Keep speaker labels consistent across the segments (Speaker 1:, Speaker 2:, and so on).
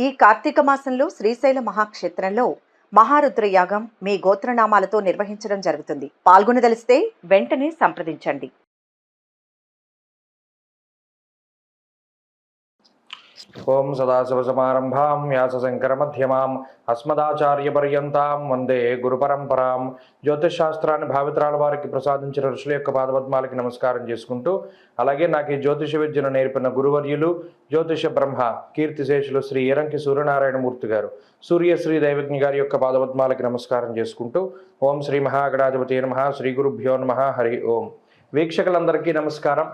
Speaker 1: ఈ కార్తీక మాసంలో శ్రీశైల మహాక్షేత్రంలో మహారుద్ర యాగం మీ గోత్రనామాలతో నిర్వహించడం జరుగుతుంది. పాల్గొనదలిస్తే వెంటనే సంప్రదించండి.
Speaker 2: ఓం సదాశివసమారంభాం వ్యాసశంకరమధ్యమాం అస్మదాచార్యపర్యంతాం వందే గురుపరంపరాం. జ్యోతిషశాస్త్రాన్ని భావితరాల వారికి ప్రసాదించిన ఋషుల యొక్క పాదపద్మాలకి నమస్కారం చేసుకుంటూ, అలాగే నాకు ఈ జ్యోతిష విద్యను నేర్పిన గురువర్యులు జ్యోతిష బ్రహ్మ కీర్తిశేషులు శ్రీ ఎరంకి సూర్యనారాయణమూర్తి గారు, సూర్యశ్రీ దైవజ్ఞ గారి యొక్క పాదపద్మాలకి నమస్కారం చేసుకుంటూ, ఓం శ్రీ మహాగణాధిపతి నమః, శ్రీ గురుభ్యో నమః, హరి ఓం. వీక్షకులందరికీ నమస్కారం.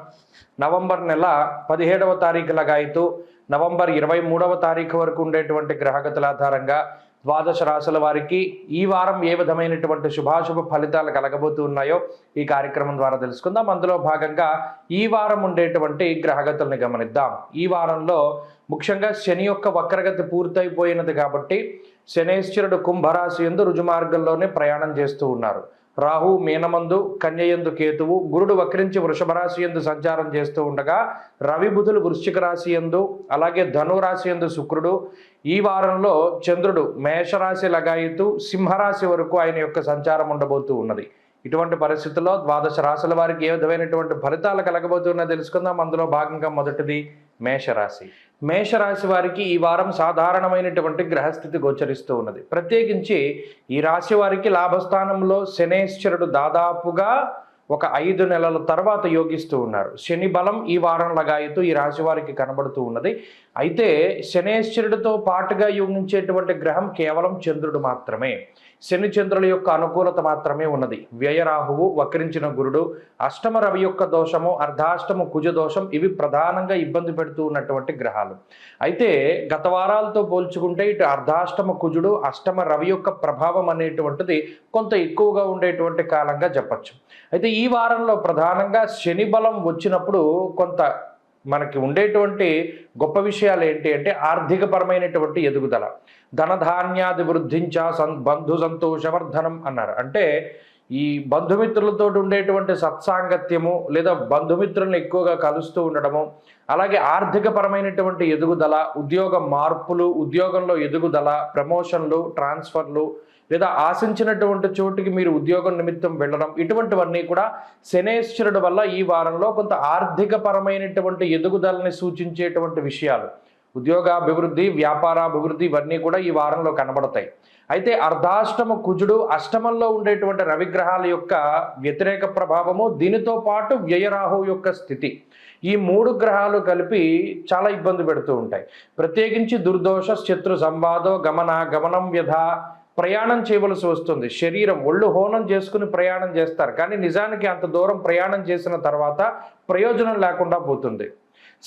Speaker 2: నవంబర్ నెల 17వ తారీఖు లగాయితూ నవంబర్ 23వ తారీఖు వరకు ఉండేటువంటి గ్రహగతుల ఆధారంగా ద్వాదశ రాశుల వారికి ఈ వారం ఏ విధమైనటువంటి శుభాశుభ ఫలితాలు కలగబోతూ ఉన్నాయో ఈ కార్యక్రమం ద్వారా తెలుసుకుందాం. అందులో భాగంగా ఈ వారం ఉండేటువంటి గ్రహగతుల్ని గమనిద్దాం. ఈ వారంలో ముఖ్యంగా శని యొక్క వక్రగతి పూర్తయిపోయినది కాబట్టి శనేశ్వరుడు కుంభరాశి యందు రుజుమార్గంలోనే ప్రయాణం చేస్తూ ఉన్నారు. రాహు మీనమందు, కన్యయందు కేతువు, గురుడు వక్రించి వృషభ రాశి యందు సంచారం చేస్తూ ఉండగా రవి బుధులు వృశ్చిక రాశి యందు, అలాగే ధనురాశి యందు శుక్రుడు, ఈ వారంలో చంద్రుడు మేషరాశి లగాయితూ సింహరాశి వరకు ఆయన యొక్క సంచారం ఉండబోతూ ఉన్నది. ఇటువంటి పరిస్థితుల్లో ద్వాదశ రాశుల వారికి ఏ విధమైనటువంటి ఫలితాలు కలగబోతున్నా తెలుసుకుందాం. అందులో భాగంగా మొదటిది మేషరాశి. మేషరాశి వారికి ఈ వారం సాధారణమైనటువంటి గ్రహస్థితి గోచరిస్తూ ఉన్నది. ప్రత్యేకించి ఈ రాశి వారికి లాభస్థానంలో శనేశ్వరుడు దాదాపుగా ఒక 5 నెలల తర్వాత యోగిస్తూ ఉన్నారు. శని బలం ఈ వారం లగాయితూ ఈ రాశి వారికి కనబడుతూ ఉన్నది. అయితే శనేశ్వరుడితో పాటుగా యోగించేటువంటి గ్రహం కేవలం చంద్రుడు మాత్రమే. శని చంద్రుల యొక్క అనుకూలత మాత్రమే ఉన్నది. వ్యయరాహువు, వక్రించిన గురుడు, అష్టమ రవి యొక్క దోషము, అర్ధాష్టమ కుజ దోషం, ఇవి ప్రధానంగా ఇబ్బంది పెడుతూ ఉన్నటువంటి గ్రహాలు. అయితే గత వారాలతో పోల్చుకుంటే ఇటు అర్ధాష్టమ కుజుడు, అష్టమ రవి యొక్క ప్రభావం అనేటువంటిది కొంత ఎక్కువగా ఉండేటువంటి కాలంగా చెప్పచ్చు. అయితే ఈ వారంలో ప్రధానంగా శని బలం వచ్చినప్పుడు కొంత మనకి ఉండేటువంటి గొప్ప విషయాలు ఏంటి అంటే ఆర్థికపరమైనటువంటి ఎదుగుదల, ధనధాన్యాది వృద్ధించ బంధు సంతోషవర్ధనం అన్నారు. అంటే ఈ బంధుమిత్రులతో ఉండేటువంటి సత్సాంగత్యము లేదా బంధుమిత్రులను ఎక్కువగా కలుస్తూ ఉండడము, అలాగే ఆర్థికపరమైనటువంటి ఎదుగుదల, ఉద్యోగ మార్పులు, ఉద్యోగంలో ఎదుగుదల, ప్రమోషన్లు, ట్రాన్స్ఫర్లు, లేదా ఆశించినటువంటి చోటుకి మీరు ఉద్యోగం నిమిత్తం వెళ్ళడం, ఇటువంటివన్నీ కూడా శనేశ్వరుడు వల్ల ఈ వారంలో కొంత ఆర్థికపరమైనటువంటి ఎదుగుదలని సూచించేటువంటి విషయాలు, ఉద్యోగాభివృద్ధి, వ్యాపారాభివృద్ధి, ఇవన్నీ కూడా ఈ వారంలో కనబడతాయి. అయితే అర్ధాష్టమ కుజుడు, అష్టమంలో ఉండేటువంటి రవిగ్రహాల యొక్క వ్యతిరేక ప్రభావము, దీనితో పాటు వ్యయరాహు యొక్క స్థితి, ఈ 3 గ్రహాలు కలిపి చాలా ఇబ్బంది పెడుతూ ఉంటాయి. ప్రత్యేకించి దుర్దోష, శత్రు సంవాదో, గమనం వ్యధ, ప్రయాణం చేయవలసి వస్తుంది. శరీరం ఒళ్ళు హోనం చేసుకుని ప్రయాణం చేస్తారు, కానీ నిజానికి అంత దూరం ప్రయాణం చేసిన తర్వాత ప్రయోజనం లేకుండా పోతుంది.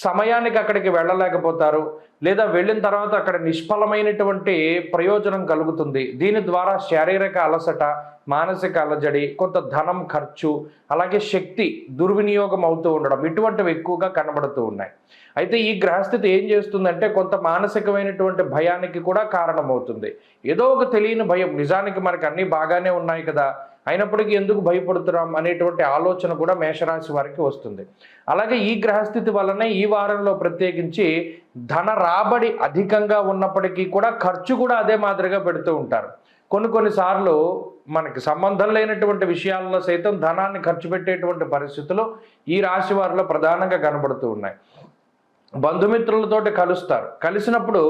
Speaker 2: సమయానికి అక్కడికి వెళ్ళలేకపోతారు, లేదా వెళ్ళిన తర్వాత అక్కడ నిష్ఫలమైనటువంటి ప్రయోజనం కలుగుతుంది. దీని ద్వారా శారీరక అలసట, మానసిక అలజడి, కొంత ధనం ఖర్చు, అలాగే శక్తి దుర్వినియోగం అవుతూ ఉండడం, ఇటువంటివి ఎక్కువగా కనబడుతూ ఉన్నాయి. అయితే ఈ గ్రహస్థితి ఏం చేస్తుందంటే కొంత మానసికమైనటువంటి భయానికి కూడా కారణమవుతుంది. ఏదో ఒక తెలియని భయం, నిజానికి మనకు అన్నీ బాగానే ఉన్నాయి కదా, అయినప్పటికీ ఎందుకు భయపడుతున్నాం అనేటువంటి ఆలోచన కూడా మేషరాశి వారికి వస్తుంది. అలాగే ఈ గ్రహస్థితి వలనే ఈ వారంలో ప్రత్యేకించి ధన రాబడి అధికంగా ఉన్నప్పటికీ కూడా ఖర్చు కూడా అదే మాదిరిగా పెడుతూ ఉంటారు. కొన్నిసార్లు మనకి సంబంధం లేనటువంటి విషయాల్లో సైతం ధనాన్ని ఖర్చు పెట్టేటువంటి పరిస్థితులు ఈ రాశి వారిలో ప్రధానంగా కనబడుతూ ఉన్నాయి. బంధుమిత్రులతోటి కలుస్తారు, కలిసినప్పుడు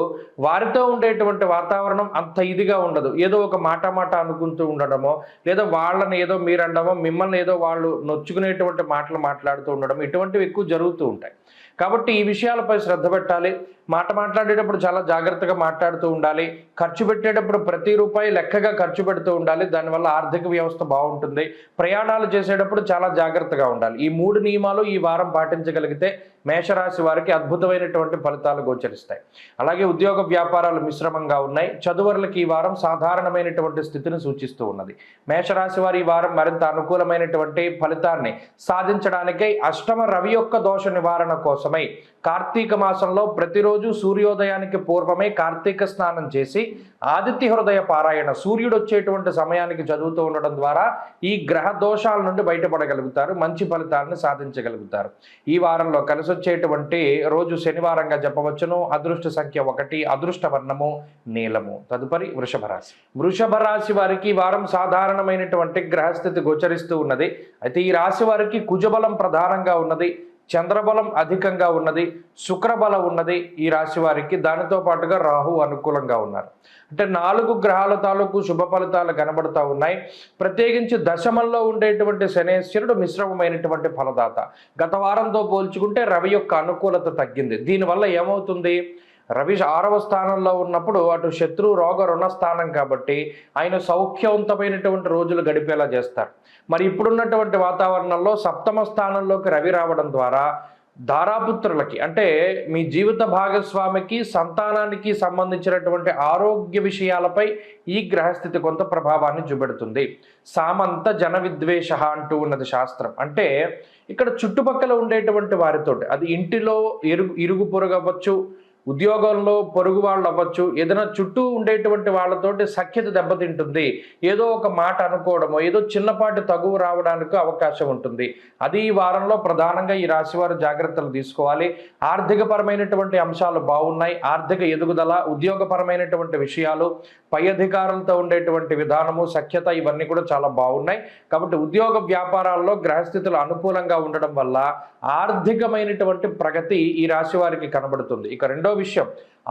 Speaker 2: వారితో ఉండేటువంటి వాతావరణం అంత ఇదిగా ఉండదు. ఏదో ఒక మాట అనుకుంటూ ఉండడమో, లేదా వాళ్ళని ఏదో మీరు అనడమో, మిమ్మల్ని ఏదో వాళ్ళు నొచ్చుకునేటువంటి మాటలు మాట్లాడుతూ ఉండడం, ఇటువంటివి ఎక్కువ జరుగుతూ ఉంటాయి. కాబట్టి ఈ విషయాలపై శ్రద్ధ పెట్టాలి. మాట్లాడేటప్పుడు చాలా జాగ్రత్తగా మాట్లాడుతూ ఉండాలి. ఖర్చు పెట్టేటప్పుడు ప్రతి రూపాయి లెక్కగా ఖర్చు పెడుతూ ఉండాలి. దానివల్ల ఆర్థిక వ్యవస్థ బాగుంటుంది. ప్రయాణాలు చేసేటప్పుడు చాలా జాగ్రత్తగా ఉండాలి. ఈ 3 నియమాలు ఈ వారం పాటించగలిగితే మేషరాశి వారికి అద్భుతమైనటువంటి ఫలితాలు గోచరిస్తాయి. అలాగే ఉద్యోగ వ్యాపారాలు మిశ్రమంగా ఉన్నాయి. చదువులకు ఈ వారం సాధారణమైనటువంటి స్థితిని సూచిస్తూ ఉన్నది. మేషరాశి వారి ఈ వారం మరింత అనుకూలమైనటువంటి ఫలితాన్ని సాధించడానికై అష్టమ రవి యొక్క దోష నివారణ కోసమై కార్తీక మాసంలో ప్రతిరోజు రోజు సూర్యోదయానికి పూర్వమే కార్తీక స్నానం చేసి ఆదిత్య హృదయ పారాయణ సూర్యుడు వచ్చేటువంటి సమయానికి చదువుతూ ఉండడం ద్వారా ఈ గ్రహ దోషాల నుండి బయటపడగలుగుతారు, మంచి ఫలితాలను సాధించగలుగుతారు. ఈ వారంలో కలిసి వచ్చేటువంటి రోజు శనివారంగా చెప్పవచ్చును. అదృష్ట సంఖ్య 1, అదృష్ట వర్ణము నీలము. తదుపరి వృషభ రాశి. వృషభ రాశి వారికి ఈ వారం సాధారణమైనటువంటి గ్రహస్థితి గోచరిస్తూ ఉన్నది. అయితే ఈ రాశి వారికి కుజబలం ప్రధానంగా ఉన్నది, చంద్రబలం అధికంగా ఉన్నది, శుక్రబలం ఉన్నది ఈ రాశి వారికి. దానితో పాటుగా రాహు అనుకూలంగా ఉన్నారు. అంటే 4 గ్రహాల తాలూకు శుభ ఫలితాలు కనబడుతూ ఉన్నాయి. ప్రత్యేకించి దశమంలో ఉండేటువంటి శనేశ్వరుడు మిశ్రమమైనటువంటి ఫలదాత. గత వారంతో పోల్చుకుంటే రవి యొక్క అనుకూలత తగ్గింది. దీనివల్ల ఏమవుతుంది, రవి 6వ స్థానంలో ఉన్నప్పుడు అటు శత్రు రోగ రుణ స్థానం కాబట్టి ఆయన సౌఖ్యవంతమైనటువంటి రోజులు గడిపేలా చేస్తారు. మరి ఇప్పుడున్నటువంటి వాతావరణంలో 7వ స్థానంలోకి రవి రావడం ద్వారా దారాపుత్రులకి అంటే మీ జీవిత భాగస్వామికి సంతానానికి సంబంధించినటువంటి ఆరోగ్య విషయాలపై ఈ గ్రహస్థితి కొంత ప్రభావాన్ని చూపెడుతుంది. సామంత జన విద్వేష అంటూ ఉన్నది శాస్త్రం. అంటే ఇక్కడ చుట్టుపక్కల ఉండేటువంటి వారితోటి, అది ఇంటిలో ఇరుగు పొరుగు అవ్వచ్చు, ఉద్యోగంలో పొరుగు వాళ్ళు అవ్వచ్చు, ఏదైనా చుట్టూ ఉండేటువంటి వాళ్ళతోటి సఖ్యత దెబ్బతింటుంది. ఏదో ఒక మాట అనుకోవడమో ఏదో చిన్నపాటి తగువ రావడానికి అవకాశం ఉంటుంది. అది ఈ వారంలో ప్రధానంగా ఈ రాశివారు జాగ్రత్తలు తీసుకోవాలి. ఆర్థికపరమైనటువంటి అంశాలు బాగున్నాయి. ఆర్థిక ఎదుగుదల, ఉద్యోగపరమైనటువంటి విషయాలు, పై అధికారులతో ఉండేటువంటి విధానము, సఖ్యత ఇవన్నీ కూడా చాలా బాగున్నాయి. కాబట్టి ఉద్యోగ వ్యాపారాల్లో గ్రహస్థితులు అనుకూలంగా ఉండడం వల్ల ఆర్థికమైనటువంటి ప్రగతి ఈ రాశి వారికి కనబడుతుంది. ఇక రెండో విషయం,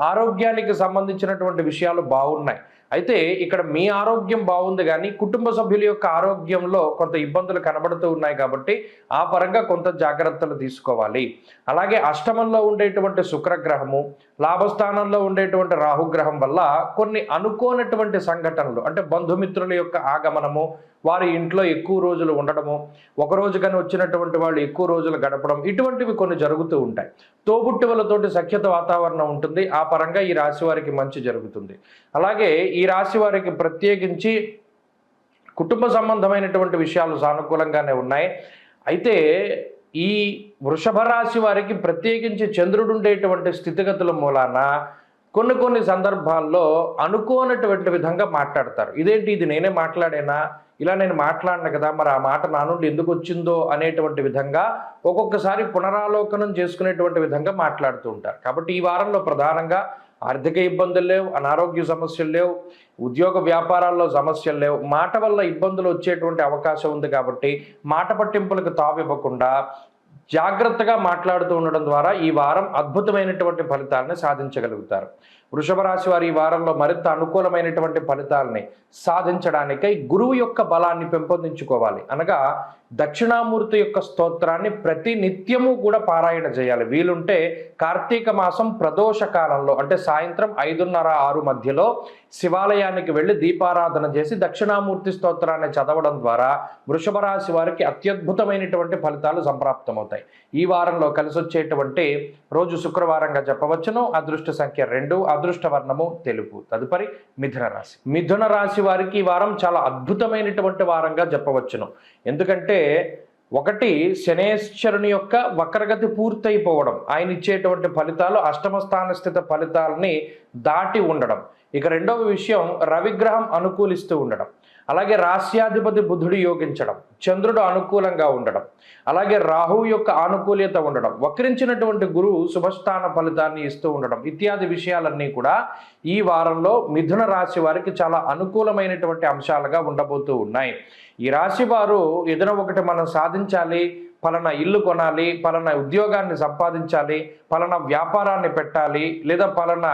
Speaker 2: ఆరోగ్యానికి సంబంధించినటువంటి విషయాలు బాగున్నాయి. అయితే ఇక్కడ మీ ఆరోగ్యం బాగుంది కానీ కుటుంబ సభ్యుల యొక్క ఆరోగ్యంలో కొంత ఇబ్బందులు కనబడుతూ ఉన్నాయి కాబట్టి ఆ పరంగా కొంత జాగ్రత్తలు తీసుకోవాలి. అలాగే అష్టమంలో ఉండేటువంటి శుక్రగ్రహము, లాభస్థానంలో ఉండేటువంటి రాహుగ్రహం వల్ల కొన్ని అనుకోనటువంటి సంఘటనలు, అంటే బంధుమిత్రుల యొక్క ఆగమనము, వారి ఇంట్లో ఎక్కువ రోజులు ఉండడము, ఒక రోజు కానీ వచ్చినటువంటి వాళ్ళు ఎక్కువ రోజులు గడపడం, ఇటువంటివి కొన్ని జరుగుతూ ఉంటాయి. తోబుట్టువులతోటి సఖ్యత వాతావరణం ఉంటుంది. ఆ పరంగా ఈ రాశి వారికి మంచి జరుగుతుంది. అలాగే ఈ రాశి వారికి ప్రత్యేకించి కుటుంబ సంబంధమైనటువంటి విషయాలు సానుకూలంగానే ఉన్నాయి. అయితే ఈ వృషభ రాశి వారికి ప్రత్యేకించి చంద్రుడు ఉండేటువంటి స్థితిగతుల మూలాన కొన్ని సందర్భాల్లో అనుకోనటువంటి విధంగా మాట్లాడతారు. ఇదేంటి, ఇది నేనే మాట్లాడేనా, ఇలా నేను మాట్లాడిన కదా, మరి ఆ మాట నా నుండి ఎందుకు వచ్చిందో అనేటువంటి విధంగా ఒక్కొక్కసారి పునరాలోకనం చేసుకునేటువంటి విధంగా మాట్లాడుతూ ఉంటారు. కాబట్టి ఈ వారంలో ప్రధానంగా ఆర్థిక ఇబ్బందులు లేవు, అనారోగ్య సమస్యలు లేవు, ఉద్యోగ వ్యాపారాల్లో సమస్యలు లేవు. మాట వల్ల ఇబ్బందులు వచ్చేటువంటి అవకాశం ఉంది. కాబట్టి మాట పట్టింపులకు తావివ్వకుండా జాగ్రత్తగా మాట్లాడుతూ ఉండడం ద్వారా ఈ వారం అద్భుతమైనటువంటి ఫలితాలను సాధించగలుగుతారు. వృషభ రాశి వారు ఈ వారంలో మరింత అనుకూలమైనటువంటి ఫలితాలని సాధించడానికై గురువు యొక్క బలాన్ని పెంపొందించుకోవాలి. అనగా దక్షిణామూర్తి యొక్క స్తోత్రాన్ని ప్రతి నిత్యము కూడా పారాయణ చేయాలి. వీలుంటే కార్తీక మాసం ప్రదోష కాలంలో అంటే సాయంత్రం 5:30-6 మధ్యలో శివాలయానికి వెళ్ళి దీపారాధన చేసి దక్షిణామూర్తి స్తోత్రాన్ని చదవడం ద్వారా వృషభ రాశి వారికి అత్యద్భుతమైనటువంటి ఫలితాలు సంప్రాప్తమవుతాయి. ఈ వారంలో కలిసి వచ్చేటువంటి రోజు శుక్రవారంగా చెప్పవచ్చును. అదృష్ట సంఖ్య 2, అదృష్ట వర్ణము తెలుపు. తదుపరి మిథున రాశి. మిథున రాశి వారికి ఈ వారం చాలా అద్భుతమైనటువంటి వారంగా చెప్పవచ్చును. ఎందుకంటే 1 శనేశ్వరుని యొక్క వక్రగతి పూర్తయిపోవడం, ఆయన ఇచ్చేటువంటి ఫలితాలు అష్టమ స్థాన స్థిత ఫలితాలని దాటి ఉండడం. ఇక రెండవ విషయం, రవిగ్రహం అనుకూలిస్తూ ఉండడం, అలాగే రాశ్యాధిపతి బుధుడు యోగించడం, చంద్రుడు అనుకూలంగా ఉండడం, అలాగే రాహువు యొక్క ఆనుకూల్యత ఉండడం, వక్రించినటువంటి గురువు శుభస్థాన ఫలితాన్ని ఇస్తూ ఉండడం ఇత్యాది విషయాలన్నీ కూడా ఈ వారంలో మిథున రాశి వారికి చాలా అనుకూలమైనటువంటి అంశాలుగా ఉండబోతూ ఉన్నాయి. ఈ రాశి వారు ఏదైనా ఒకటి మనం సాధించాలి, పలానా ఇల్లు కొనాలి, పలానా ఉద్యోగాన్ని సంపాదించాలి, పలానా వ్యాపారాన్ని పెట్టాలి, లేదా పలానా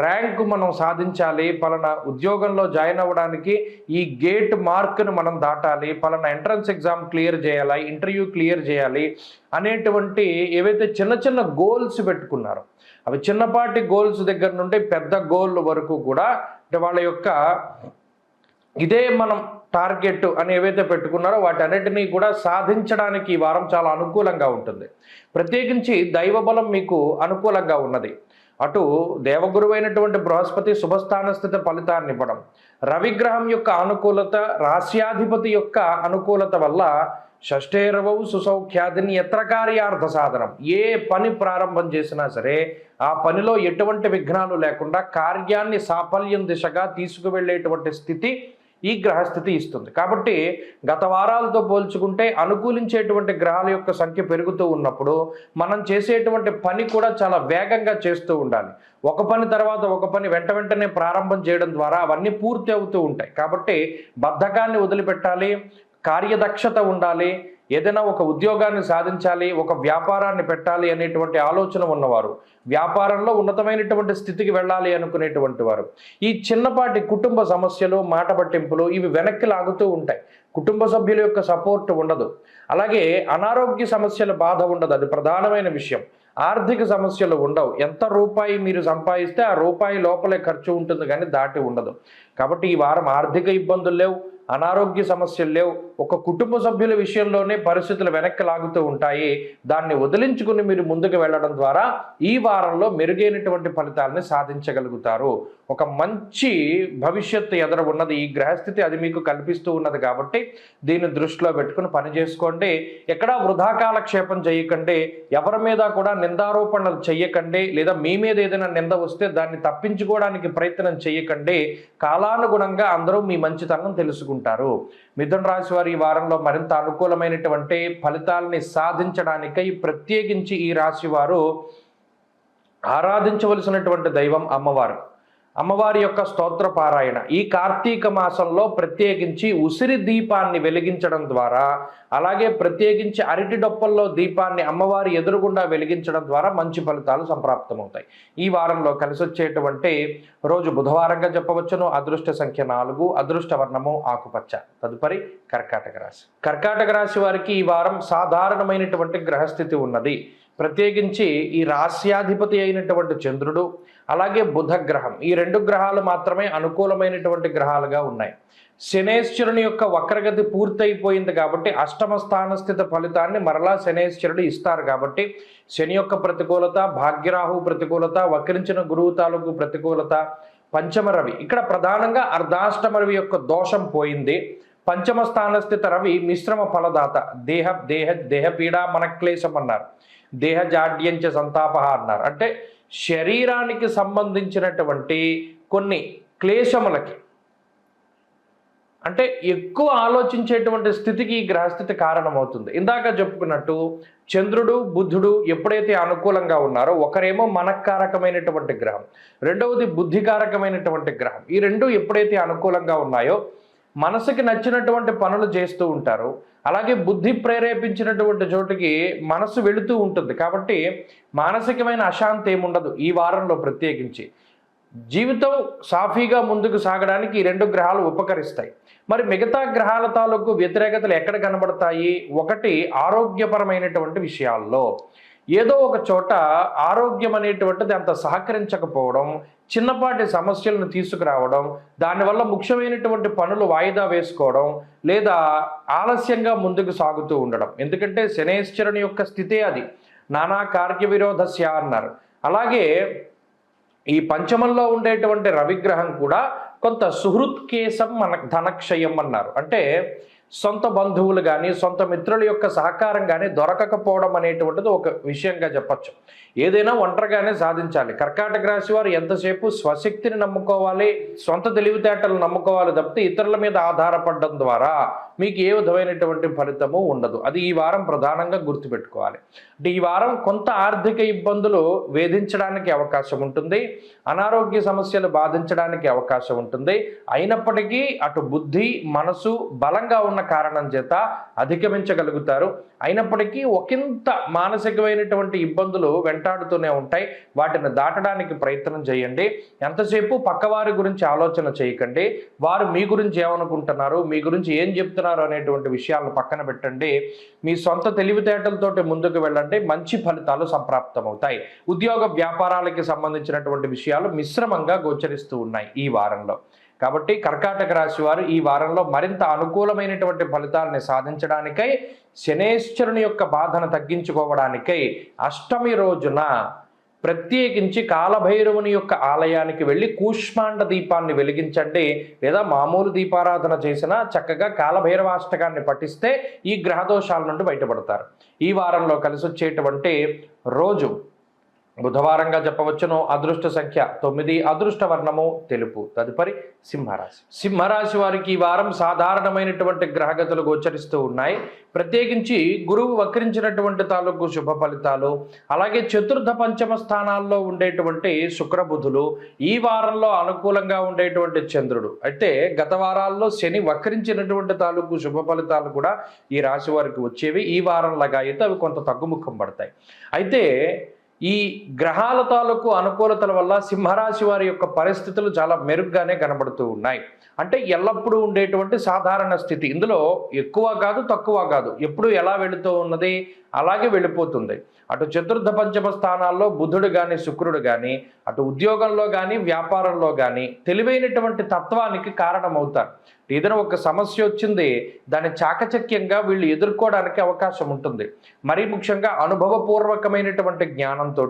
Speaker 2: ర్యాంకు మనం సాధించాలి, పలానా ఉద్యోగంలో జాయిన్ అవ్వడానికి ఈ గేట్ మార్క్ను మనం దాటాలి, పలానా ఎంట్రన్స్ ఎగ్జామ్ క్లియర్ చేయాలి, ఇంటర్వ్యూ క్లియర్ చేయాలి అనేటువంటి ఏవైతే చిన్న చిన్న గోల్స్ పెట్టుకున్నారో, అవి చిన్నపాటి గోల్స్ దగ్గర నుండి పెద్ద గోల్ వరకు కూడా అంటే వాళ్ళ యొక్క ఇదే మనం టార్గెట్ అని ఏవైతే పెట్టుకున్నారో వాటన్నిటినీ కూడా సాధించడానికి ఈ వారం చాలా అనుకూలంగా ఉంటుంది. ప్రత్యేకించి దైవబలం మీకు అనుకూలంగా ఉన్నది. అటు దేవగురువైనటువంటి బృహస్పతి శుభస్థాన స్థిత ఫలితాన్ని ఇవ్వడం, రవిగ్రహం యొక్క అనుకూలత, రాశ్యాధిపతి యొక్క అనుకూలత వల్ల షష్ఠేరవౌ సుసౌఖ్యాదిని ఎత్ర కార్యార్థ సాధనం. ఏ పని ప్రారంభం చేసినా సరే ఆ పనిలో ఎటువంటి విఘ్నాలు లేకుండా కార్యాన్ని సాఫల్యం దిశగా తీసుకువెళ్ళేటువంటి స్థితి ఈ గ్రహస్థితి ఇస్తుంది. కాబట్టి గత వారాలతో పోల్చుకుంటే అనుకూలించేటువంటి గ్రహాల యొక్క సంఖ్య పెరుగుతూ ఉన్నప్పుడు మనం చేసేటువంటి పని కూడా చాలా వేగంగా చేస్తూ ఉండాలి. ఒక పని తర్వాత ఒక పని వెంటనే ప్రారంభం చేయడం ద్వారా అవన్నీ పూర్తి అవుతూ ఉంటాయి. కాబట్టి బద్ధకాన్ని వదిలిపెట్టాలి, కార్యదక్షత ఉండాలి, ఏదైనా ఒక ఉద్యోగాన్ని సాధించాలి, ఒక వ్యాపారాన్ని పెట్టాలి అనేటువంటి ఆలోచన ఉన్నవారు, వ్యాపారంలో ఉన్నతమైనటువంటి స్థితికి వెళ్ళాలి అనుకునేటువంటి వారు, ఈ చిన్నపాటి కుటుంబ సమస్యలు, మాట పట్టింపులు ఇవి వెనక్కి లాగుతూ ఉంటాయి. కుటుంబ సభ్యుల యొక్క సపోర్ట్ ఉండదు. అలాగే అనారోగ్య సమస్యల బాధ ఉండదు, అది ప్రధానమైన విషయం. ఆర్థిక సమస్యలు ఉండవు. ఎంత రూపాయి మీరు సంపాదిస్తే ఆ రూపాయి లోపలే ఖర్చు ఉంటుంది కానీ దాటి ఉండదు. కాబట్టి ఈ వారం ఆర్థిక ఇబ్బందులు లేవు, అనారోగ్య సమస్యలు లేవు. ఒక కుటుంబ సభ్యుల విషయంలోనే పరిస్థితులు వెనక్కి లాగుతూ ఉంటాయి. దాన్ని వదిలించుకుని మీరు ముందుకు వెళ్ళడం ద్వారా ఈ వారంలో మెరుగైనటువంటి ఫలితాలని సాధించగలుగుతారు. ఒక మంచి భవిష్యత్తు ఎదుర ఉన్నది ఈ గ్రహస్థితి, అది మీకు కల్పిస్తూ ఉన్నది. కాబట్టి దీన్ని దృష్టిలో పెట్టుకుని పని చేసుకోండి. ఎక్కడా వృధా కాలక్షేపం చేయకండి, ఎవరి మీద కూడా నిందారోపణలు చెయ్యకండి, లేదా మీ మీద ఏదైనా నింద వస్తే దాన్ని తప్పించుకోవడానికి ప్రయత్నం చేయకండి. కాలానుగుణంగా అందరూ మీ మంచితనం తెలుసుకుంటారు. మిథున రాశి వారు ఈ వారంలో మరింత అనుకూలమైనటువంటి ఫలితాలని సాధించడానికై ప్రత్యేకించి ఈ రాశి వారు ఆరాధించవలసినటువంటి దైవం అమ్మవారు. అమ్మవారి యొక్క స్తోత్ర పారాయణ ఈ కార్తీక మాసంలో ప్రత్యేకించి ఉసిరి దీపాన్ని వెలిగించడం ద్వారా, అలాగే ప్రత్యేకించి అరటి డొప్పల్లో దీపాన్ని అమ్మవారి ఎదురుగుండా వెలిగించడం ద్వారా మంచి ఫలితాలు సంప్రాప్తమవుతాయి. ఈ వారంలో కలిసి వచ్చేటువంటి రోజు బుధవారంగా చెప్పవచ్చును. అదృష్ట సంఖ్య 4, అదృష్ట వర్ణము ఆకుపచ్చ. తదుపరి కర్కాటక రాశి. కర్కాటక రాశి వారికి ఈ వారం సాధారణమైనటువంటి గ్రహస్థితి ఉన్నది. ప్రత్యేకించి ఈ రాశ్యాధిపతి అయినటువంటి చంద్రుడు, అలాగే బుధ గ్రహం, ఈ 2 గ్రహాలు మాత్రమే అనుకూలమైనటువంటి గ్రహాలుగా ఉన్నాయి. శనేశ్వరుని యొక్క వక్రగతి పూర్తయిపోయింది కాబట్టి అష్టమ స్థాన స్థిత ఫలితాన్ని మరలా శనేశ్వరుడు ఇస్తారు. కాబట్టి శని యొక్క ప్రతికూలత, భాగ్యరాహు ప్రతికూలత, వక్రించిన గురువు తాలూకు ప్రతికూలత, పంచమ రవి, ఇక్కడ ప్రధానంగా అర్ధాష్టమ రవి యొక్క దోషం పోయింది. పంచమ స్థాన స్థిత రవి మిశ్రమ ఫలదాత. దేహ పీడా మనక్లేశం అన్నారు, దేహజాడ్యంచ సంతాప అన్నారు. అంటే శరీరానికి సంబంధించినటువంటి కొన్ని క్లేశములకి, అంటే ఎక్కువ ఆలోచించేటువంటి స్థితికి ఈ గ్రహస్థితి కారణమవుతుంది. ఇందాక చెప్పుకున్నట్టు చంద్రుడు బుధుడు ఎప్పుడైతే అనుకూలంగా ఉన్నారో, ఒకరేమో మనఃకారకమైనటువంటి గ్రహం, రెండవది బుద్ధికారకమైనటువంటి గ్రహం, ఈ 2 ఎప్పుడైతే అనుకూలంగా ఉన్నాయో మనసుకి నచ్చినటువంటి పనులు చేస్తూ ఉంటారు. అలాగే బుద్ధి ప్రేరేపించినటువంటి చోటుకి మనసు వెళుతూ ఉంటుంది. కాబట్టి మానసికమైన అశాంతి ఏముండదు ఈ వారంలో. ప్రత్యేకించి జీవితం సాఫీగా ముందుకు సాగడానికి ఈ 2 గ్రహాలు ఉపకరిస్తాయి. మరి మిగతా గ్రహాల తాలూకు వ్యతిరేకతలు ఎక్కడ కనబడతాయి? ఒకటి, ఆరోగ్యపరమైనటువంటి విషయాల్లో ఏదో ఒక చోట ఆరోగ్యం అనేటువంటిది అంత సహకరించకపోవడం, చిన్నపాటి సమస్యలను తీసుకురావడం, దానివల్ల ముఖ్యమైనటువంటి పనులు వాయిదా వేసుకోవడం, లేదా ఆలస్యంగా ముందుకు సాగుతూ ఉండడం. ఎందుకంటే శనేశ్వరుని యొక్క స్థితే అది, నానా కార్య విరోధస్య అన్నారు. అలాగే ఈ పంచమంలో ఉండేటువంటి రవిగ్రహం కూడా కొంత సుహృత్కేశం మనకు ధనక్షయం అన్నారు. అంటే సొంత బంధువులు కానీ సొంత మిత్రుల యొక్క సహకారం కానీ దొరకకపోవడం అనేటువంటిది ఒక విషయంగా చెప్పచ్చు. ఏదైనా ఒంటరిగానే సాధించాలి. కర్కాటక రాశి వారు ఎంతసేపు స్వశక్తిని నమ్ముకోవాలి, సొంత తెలివితేటలు నమ్ముకోవాలి తప్పితే ఇతరుల మీద ఆధారపడడం ద్వారా మీకు ఏ విధమైనటువంటి ఫలితము ఉండదు. అది ఈ వారం ప్రధానంగా గుర్తుపెట్టుకోవాలి. అంటే ఈ వారం కొంత ఆర్థిక ఇబ్బందులు వేధించడానికి అవకాశం ఉంటుంది, అనారోగ్య సమస్యలు బాధించడానికి అవకాశం ఉంటుంది. అయినప్పటికీ అటు బుద్ధి మనసు బలంగా ఉన్న కారణం చేత అధిగమించగలుగుతారు. అయినప్పటికీ ఒకంత మానసికమైనటువంటి ఇబ్బందులు వెంటాడుతూనే ఉంటాయి. వాటిని దాటడానికి ప్రయత్నం చేయండి. ఎంతసేపు పక్కవారి గురించి ఆలోచన చేయకండి. వారు మీ గురించి ఏమనుకుంటున్నారు, మీ గురించి ఏం చెప్తున్నారు అనేటువంటి విషయాలను పక్కన పెట్టండి. మీ సొంత తెలివితేటలతోటి ముందుకు వెళ్ళండి, మంచి ఫలితాలు సంప్రాప్తమవుతాయి. ఉద్యోగ వ్యాపారాలకి సంబంధించినటువంటి విషయాలు మిశ్రమంగా గోచరిస్తూ ఉన్నాయి ఈ వారంలో. కాబట్టి కర్కాటక రాశి వారు ఈ వారంలో మరింత అనుకూలమైనటువంటి ఫలితాలని సాధించడానికై, శనేశ్వరుని యొక్క బాధను తగ్గించుకోవడానికై అష్టమి రోజున ప్రత్యేకించి కాలభైరవుని యొక్క ఆలయానికి వెళ్ళి కూష్మాండ దీపాన్ని వెలిగించండి, లేదా మామూలు దీపారాధన చేసినా చక్కగా కాలభైరవాష్టకాన్ని పఠిస్తే ఈ గ్రహదోషాల నుండి బయటపడతారు. ఈ వారంలో కలిసి వచ్చేటువంటి రోజు బుధవారంగా చెప్పవచ్చును. అదృష్ట సంఖ్య 9, అదృష్ట వర్ణము తెలుపు. తదుపరి సింహరాశి. సింహరాశి వారికి ఈ వారం సాధారణమైనటువంటి గ్రహగతులు గోచరిస్తూ ఉన్నాయి. ప్రత్యేకించి గురువు వక్రించినటువంటి తాలూకు శుభ ఫలితాలు, అలాగే చతుర్థ పంచమ స్థానాల్లో ఉండేటువంటి శుక్రబుధులు, ఈ వారంలో అనుకూలంగా ఉండేటువంటి చంద్రుడు. అయితే గత వారాల్లో శని వక్రించినటువంటి తాలూకు శుభ ఫలితాలు కూడా ఈ రాశి వారికి వచ్చేవి. ఈ వారంలాగా అయితే అవి కొంత తగ్గుముఖం పడతాయి. అయితే ఈ గ్రహాల తాలూకు అనుకూలతల వల్ల సింహరాశి వారి యొక్క పరిస్థితులు చాలా మెరుగ్గానే కనబడుతూ ఉన్నాయి. అంటే ఎల్లప్పుడూ ఉండేటువంటి సాధారణ స్థితి, ఇందులో ఎక్కువ కాదు తక్కువ కాదు, ఎప్పుడు ఎలా వెళుతూ ఉన్నది అలాగే వెళ్ళిపోతుంది. అటు చతుర్థ పంచమ స్థానాల్లో బుధుడు కానీ శుక్రుడు కానీ, అటు ఉద్యోగంలో కానీ వ్యాపారంలో కానీ తెలివైనటువంటి తత్వానికి కారణమవుతారు. ఏదైనా ఒక సమస్య వచ్చింది, దాన్ని చాకచక్యంగా వీళ్ళు ఎదుర్కోవడానికి అవకాశం ఉంటుంది. మరీ ముఖ్యంగా అనుభవపూర్వకమైనటువంటి జ్ఞానంతో,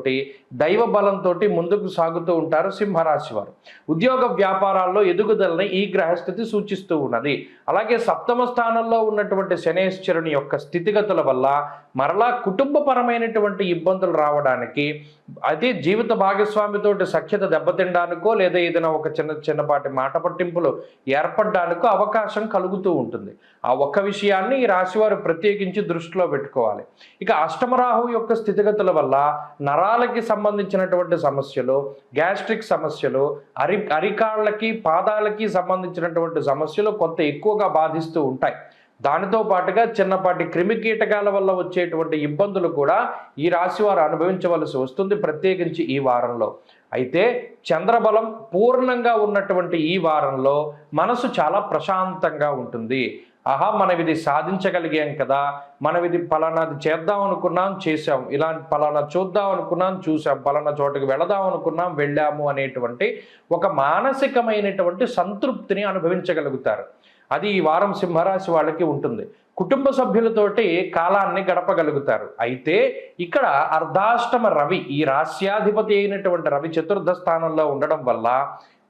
Speaker 2: దైవ బలంతో ముందుకు సాగుతూ ఉంటారు సింహరాశి వారు. ఉద్యోగ వ్యాపారాల్లో ఎదుగుదలని ఈ గ్రహస్థితి సూచిస్తూ ఉన్నది. అలాగే సప్తమ స్థానంలో ఉన్నటువంటి శనేశ్వరుని యొక్క స్థితిగతుల వల్ల మరలా కుటుంబపరమైనటువంటి ఇబ్బందులు రావడానికి, అయితే జీవిత భాగస్వామితోటి సఖ్యత దెబ్బతినడానికో, లేదా ఏదైనా ఒక చిన్నపాటి మాట పట్టింపులు ఏర్పడడానికో అవకాశం కలుగుతూ ఉంటుంది. ఆ ఒక్క విషయాన్ని ఈ రాశివారు ప్రత్యేకించి దృష్టిలో పెట్టుకోవాలి. ఇక అష్టమరాహు యొక్క స్థితిగతుల వల్ల నరాలకి సంబంధించినటువంటి సమస్యలు, గ్యాస్ట్రిక్ సమస్యలు, అరికాళ్ళకి పాదాలకి సంబంధించినటువంటి సమస్యలు కొంత ఎక్కువగా బాధిస్తూ ఉంటాయి. దానితో పాటుగా చిన్నపాటి క్రిమి కీటకాల వల్ల వచ్చేటువంటి ఇబ్బందులు కూడా ఈ రాశి వారు అనుభవించవలసి వస్తుంది, ప్రత్యేకించి ఈ వారంలో. అయితే చంద్రబలం పూర్ణంగా ఉన్నటువంటి ఈ వారంలో మనసు చాలా ప్రశాంతంగా ఉంటుంది. ఆహా, మనం ఇది సాధించగలిగాం కదా, మనం ఇది పలానాది చేద్దాం అనుకున్నాం చేసాం, ఇలాంటి పలానా చూద్దాం అనుకున్నాం చూసాం, పలానా చోటుకి వెళదాం అనుకున్నాం వెళ్ళాము అనేటువంటి ఒక మానసికమైనటువంటి సంతృప్తిని అనుభవించగలుగుతారు. అది ఈ వారం సింహరాశి వాళ్ళకి ఉంటుంది. కుటుంబ సభ్యులతోటి కాలాన్ని గడపగలుగుతారు. అయితే ఇక్కడ అర్ధాష్టమ రవి, ఈ రాశ్యాధిపతి అయినటువంటి రవి చతుర్థ స్థానంలో ఉండడం వల్ల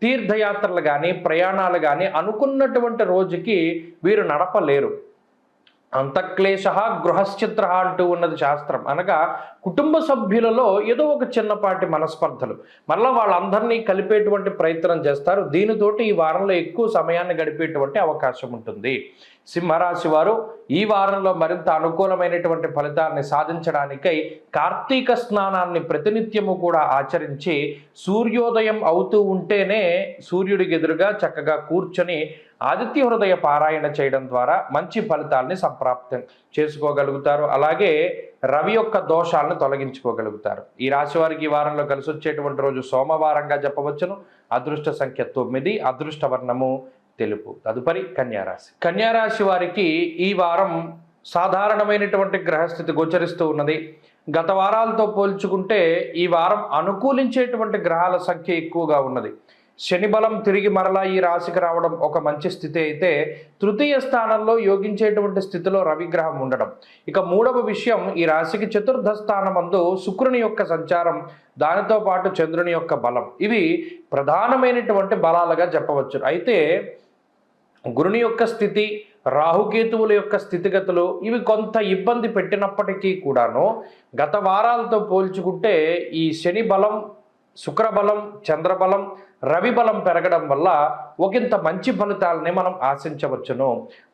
Speaker 2: తీర్థయాత్రలు కానీ ప్రయాణాలు కానీ అనుకున్నటువంటి రోజుకి వీరు నడపలేరు. అంతఃక్లేశ గృహశ్చిత్ర అంటూ ఉన్నది శాస్త్రం. అనగా కుటుంబ సభ్యులలో ఏదో ఒక చిన్నపాటి మనస్పర్ధలు, మళ్ళీ వాళ్ళందరినీ కలిపేటువంటి ప్రయత్నం చేస్తారు. దీనితోటి ఈ వారంలో ఎక్కువ సమయాన్ని గడిపేటువంటి అవకాశం ఉంటుంది. సింహరాశి వారు ఈ వారంలో మరింత అనుకూలమైనటువంటి ఫలితాన్ని సాధించడానికై కార్తీక స్నానాన్ని ప్రతినిత్యము కూడా ఆచరించి, సూర్యోదయం అవుతూ ఉంటేనే సూర్యుడికి ఎదురుగా చక్కగా కూర్చొని ఆదిత్య హృదయ పారాయణ చేయడం ద్వారా మంచి ఫలితాలని సంప్రాప్తం చేసుకోగలుగుతారు. అలాగే రవి యొక్క దోషాలను తొలగించుకోగలుగుతారు. ఈ రాశి వారికి ఈ వారంలో కలిసి వచ్చేటువంటి రోజు సోమవారంగా చెప్పవచ్చును. అదృష్ట సంఖ్య 9, అదృష్ట వర్ణము తెలుపు. తదుపరి కన్యారాశి. కన్యారాశి వారికి ఈ వారం సాధారణమైనటువంటి గ్రహస్థితి గోచరిస్తూ ఉన్నది. గత వారాలతో పోల్చుకుంటే ఈ వారం అనుకూలించేటువంటి గ్రహాల సంఖ్య ఎక్కువగా ఉన్నది. శని బలం తిరిగి మరలా ఈ రాశికి రావడం ఒక మంచి స్థితి అయితే, తృతీయ స్థానంలో యోగించేటువంటి స్థితిలో రవిగ్రహం ఉండడం. ఇక మూడవ విషయం, ఈ రాశికి చతుర్థ స్థానమందు శుక్రుని యొక్క సంచారం, దానితో పాటు చంద్రుని యొక్క బలం, ఇవి ప్రధానమైనటువంటి బలాలుగా చెప్పవచ్చు. అయితే గురుని యొక్క స్థితి, రాహుకేతువుల యొక్క స్థితిగతులు ఇవి కొంత ఇబ్బంది పెట్టినప్పటికీ కూడాను గత వారాలతో పోల్చుకుంటే ఈ శని బలం, శుక్రబలం, చంద్రబలం, రవి బలం పెరగడం వల్ల ఒకంత మంచి ఫలితాలని మనం ఆశించవచ్చును.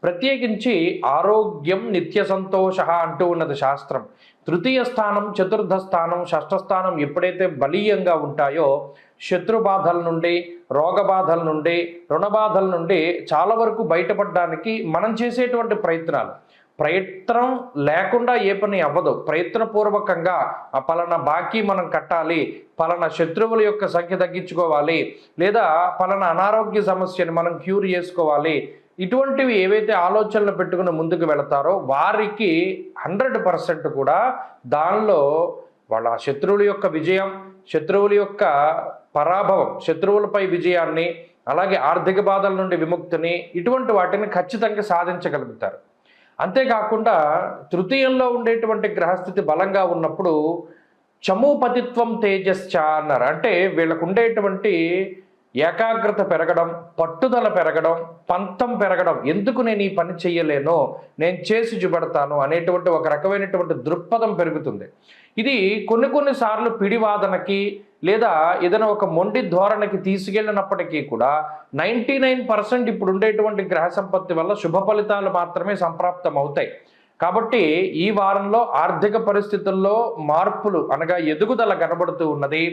Speaker 2: ప్రత్యేకించి ఆరోగ్యం నిత్య సంతోష అంటూ ఉన్నది శాస్త్రం. తృతీయ స్థానం, చతుర్థ స్థానం, షష్ఠ స్థానం ఎప్పుడైతే బలీయంగా ఉంటాయో శత్రు బాధల నుండి, రోగ బాధల నుండి, రుణ బాధల నుండి చాలా వరకు బయటపడడానికి మనం చేసేటువంటి ప్రయత్నం లేకుండా ఏ పని అవ్వదు. ప్రయత్నపూర్వకంగా ఆ పలానా బాకీ మనం కట్టాలి, పలానా శత్రువుల యొక్క సంఖ్య తగ్గించుకోవాలి, లేదా పలానా అనారోగ్య సమస్యని మనం క్యూర్ చేసుకోవాలి, ఇటువంటివి ఏవైతే ఆలోచనలు పెట్టుకుని ముందుకు వెళతారో వారికి 100% కూడా దానిలో వాళ్ళ శత్రువుల యొక్క విజయం, శత్రువుల యొక్క పరాభవం, శత్రువులపై విజయాన్ని, అలాగే ఆర్థిక బాధల నుండి విముక్తిని, ఇటువంటి వాటిని ఖచ్చితంగా సాధించగలుగుతారు. అంతేకాకుండా తృతీయంలో ఉండేటువంటి గ్రహస్థితి బలంగా ఉన్నప్పుడు చమూపతిత్వం తేజశ్చ అన్నారు. అంటే వీళ్ళకు ఉండేటువంటి ఏకాగ్రత పెరగడం, పట్టుదల పెరగడం, పంతం పెరగడం, ఎందుకు నేను ఈ పని చెయ్యలేనో నేను చేసి చూపెడతాను అనేటువంటి ఒక రకమైనటువంటి దృక్పథం పెరుగుతుంది. ఇది కొన్ని సార్లు పిడివాదనకి లేదా ఏదైనా ఒక మొండి ధోరణికి తీసుకెళ్ళినప్పటికీ కూడా 99% ఇప్పుడు ఉండేటువంటి గ్రహ సంపత్తి వల్ల శుభ ఫలితాలు మాత్రమే సంప్రాప్తం అవుతాయి. కాబట్టి ఈ వారంలో ఆర్థిక పరిస్థితుల్లో మార్పులు అనగా ఎదుగుదల కనబడుతూ ఉన్నది.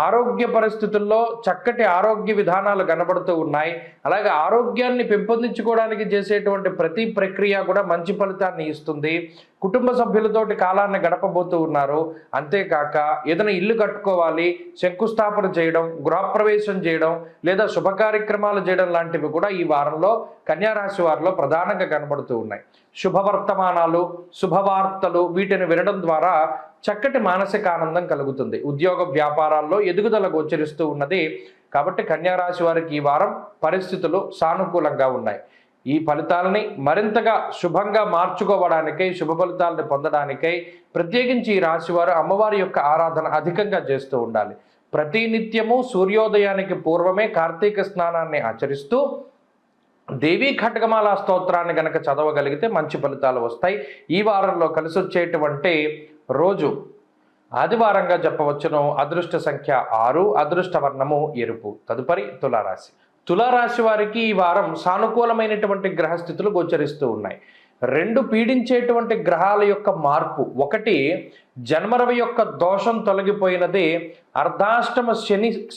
Speaker 2: ఆరోగ్య పరిస్థితుల్లో చక్కటి ఆరోగ్య విధానాలు కనబడుతూ ఉన్నాయి. అలాగే ఆరోగ్యాన్ని పెంపొందించుకోవడానికి చేసేటువంటి ప్రతి ప్రక్రియ కూడా మంచి ఫలితాన్ని ఇస్తుంది. కుటుంబ సభ్యులతోటి కాలాన్ని గడపబోతూ ఉన్నారు. అంతేకాక ఏదైనా ఇల్లు కట్టుకోవాలి, శంకుస్థాపన చేయడం, గృహప్రవేశం చేయడం లేదా శుభ కార్యక్రమాలు చేయడం లాంటివి కూడా ఈ వారంలో కన్యారాశి వారిలో ప్రధానంగా కనబడుతూ ఉన్నాయి. శుభవర్తమానాలు, శుభవార్తలు వీటిని వినడం ద్వారా చక్కటి మానసిక ఆనందం కలుగుతుంది. ఉద్యోగ వ్యాపారాల్లో ఎదుగుదల గోచరిస్తూ ఉన్నది. కాబట్టి కన్యారాశి వారికి ఈ వారం పరిస్థితులు సానుకూలంగా ఉన్నాయి. ఈ ఫలితాలని మరింతగా శుభంగా మార్చుకోవడానికై, శుభ ఫలితాలను పొందడానికై ప్రత్యేకించి ఈ రాశివారు అమ్మవారి యొక్క ఆరాధన అధికంగా చేస్తూ ఉండాలి. ప్రతినిత్యము సూర్యోదయానికి పూర్వమే కార్తీక స్నానాన్ని ఆచరిస్తూ దేవీ ఖడ్గమాల స్తోత్రాన్ని గనక చదవగలిగితే మంచి ఫలితాలు వస్తాయి. ఈ వారంలో కలిసి వచ్చేటువంటి రోజు ఆదివారంగా చెప్పవచ్చును. అదృష్ట సంఖ్య 6, అదృష్ట వర్ణము ఎరుపు. తదుపరి తులారాశి. తులారాశి వారికి ఈ వారం సానుకూలమైనటువంటి గ్రహస్థితులు గోచరిస్తూ ఉన్నాయి. 2 పీడించేటువంటి గ్రహాల యొక్క మార్పు. ఒకటి జన్మరవి యొక్క దోషం తొలగిపోయినది. అర్ధాష్టమ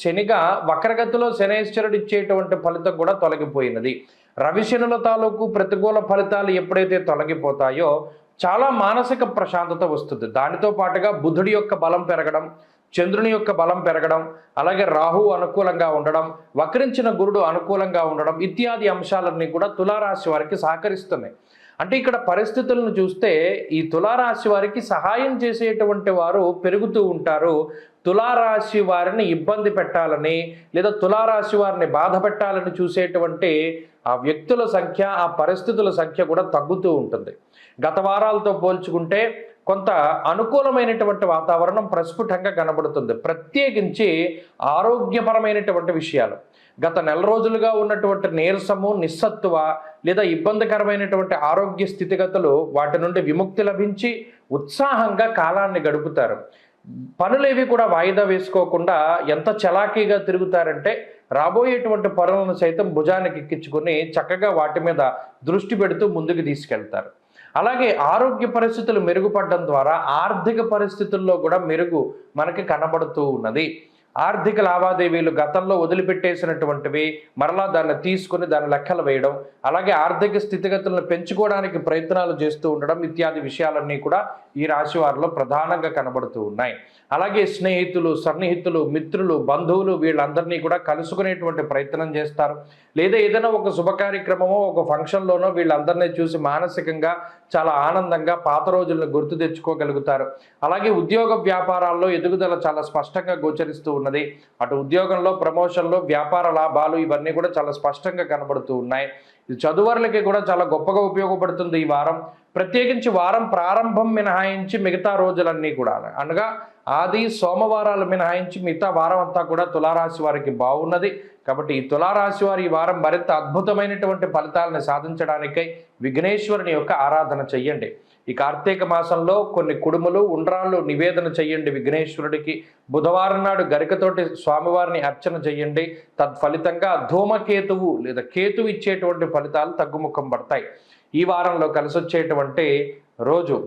Speaker 2: శనిగా వక్రగతిలో శనేశ్వరుడు ఇచ్చేటువంటి ఫలితం కూడా తొలగిపోయినది. రవిశనుల తాలూకు ప్రతికూల ఫలితాలు ఎప్పుడైతే తొలగిపోతాయో చాలా మానసిక ప్రశాంతత వస్తుంది. దానితో పాటుగా బుధుడి యొక్క బలం పెరగడం, చంద్రుని యొక్క బలం పెరగడం, అలాగే రాహు అనుకూలంగా ఉండడం, వక్రించిన గురుడు అనుకూలంగా ఉండడం ఇత్యాది అంశాలన్నీ కూడా తులారాశి వారికి సహకరిస్తున్నాయి. అంటే ఇక్కడ పరిస్థితులను చూస్తే ఈ తులారాశి వారికి సహాయం చేసేటువంటి వారు పెరుగుతూ ఉంటారు. తులారాశి వారిని ఇబ్బంది పెట్టాలని లేదా తులారాశి వారిని బాధ పెట్టాలని చూసేటువంటి ఆ వ్యక్తుల సంఖ్య, ఆ పరిస్థితుల సంఖ్య కూడా తగ్గుతూ ఉంటుంది. గత వారాలతో పోల్చుకుంటే కొంత అనుకూలమైనటువంటి వాతావరణం ప్రస్ఫుటంగా కనబడుతుంది. ప్రత్యేకించి ఆరోగ్యపరమైనటువంటి విషయాలు, గత నెల రోజులుగా ఉన్నటువంటి నీరసము, నిస్సత్తువ లేదా ఇబ్బందికరమైనటువంటి ఆరోగ్య స్థితిగతులు వాటి నుండి విముక్తి లభించి ఉత్సాహంగా కాలాన్ని గడుపుతారు. పనులేవి కూడా వాయిదా వేసుకోకుండా ఎంత చలాకీగా తిరుగుతారంటే రాబోయేటువంటి పనులను సైతం భుజానికి ఎక్కించుకొని చక్కగా వాటి మీద దృష్టి పెడుతూ ముందుకు తీసుకెళ్తారు. అలాగే ఆరోగ్య పరిస్థితులు మెరుగుపడడం ద్వారా ఆర్థిక పరిస్థితుల్లో కూడా మెరుగు మనకి కనబడుతూ ఉన్నది. ఆర్థిక లావాదేవీలు గతంలో వదిలిపెట్టేసినటువంటివి మరలా దాన్ని తీసుకుని దాని లెక్కలు వేయడం, అలాగే ఆర్థిక స్థితిగతులను పెంచుకోవడానికి ప్రయత్నాలు చేస్తూ ఉండడం ఇత్యాది విషయాలన్నీ కూడా ఈ రాశి వారిలో ప్రధానంగా కనబడుతూ ఉన్నాయి. అలాగే స్నేహితులు, సన్నిహితులు, మిత్రులు, బంధువులు వీళ్ళందరినీ కూడా కలుసుకునేటువంటి ప్రయత్నం చేస్తారు. లేదా ఏదైనా ఒక శుభ కార్యక్రమమో ఒక ఫంక్షన్లోనో వీళ్ళందరినీ చూసి మానసికంగా చాలా ఆనందంగా పాత రోజులను గుర్తు తెచ్చుకోగలుగుతారు. అలాగే ఉద్యోగ వ్యాపారాల్లో ఎదుగుదల చాలా స్పష్టంగా గోచరిస్తూ ఉన్నది. అటు ఉద్యోగంలో ప్రమోషన్లు, వ్యాపార లాభాలు ఇవన్నీ కూడా చాలా స్పష్టంగా కనబడుతూ ఉన్నాయి. ఇది చదువర్లకి కూడా చాలా గొప్పగా ఉపయోగపడుతుంది ఈ వారం. ప్రత్యేకించి వారం ప్రారంభం మినహాయించి మిగతా రోజులన్నీ కూడా అనగా ఆది సోమవారాలు మినహాయించి మిగతా వారం అంతా కూడా తులారాశి వారికి బాగున్నది. కాబట్టి ఈ తులారాశి వారి ఈ వారం మరింత అద్భుతమైనటువంటి ఫలితాలను సాధించడానికై విఘ్నేశ్వరుని యొక్క ఆరాధన చెయ్యండి. ఈ కార్తీక మాసంలో కొన్ని కుడుములు, ఉండ్రాళ్ళు నివేదన చెయ్యండి విఘ్నేశ్వరుడికి. బుధవారం నాడు గరికతోటి స్వామివారిని అర్చన చెయ్యండి. తత్ఫలితంగా ధూమకేతువు లేదా కేతువు ఇచ్చేటువంటి ఫలితాలు తగ్గుముఖం పడతాయి. ఈ వారంలో కలిసొచ్చేటువంటి రోజు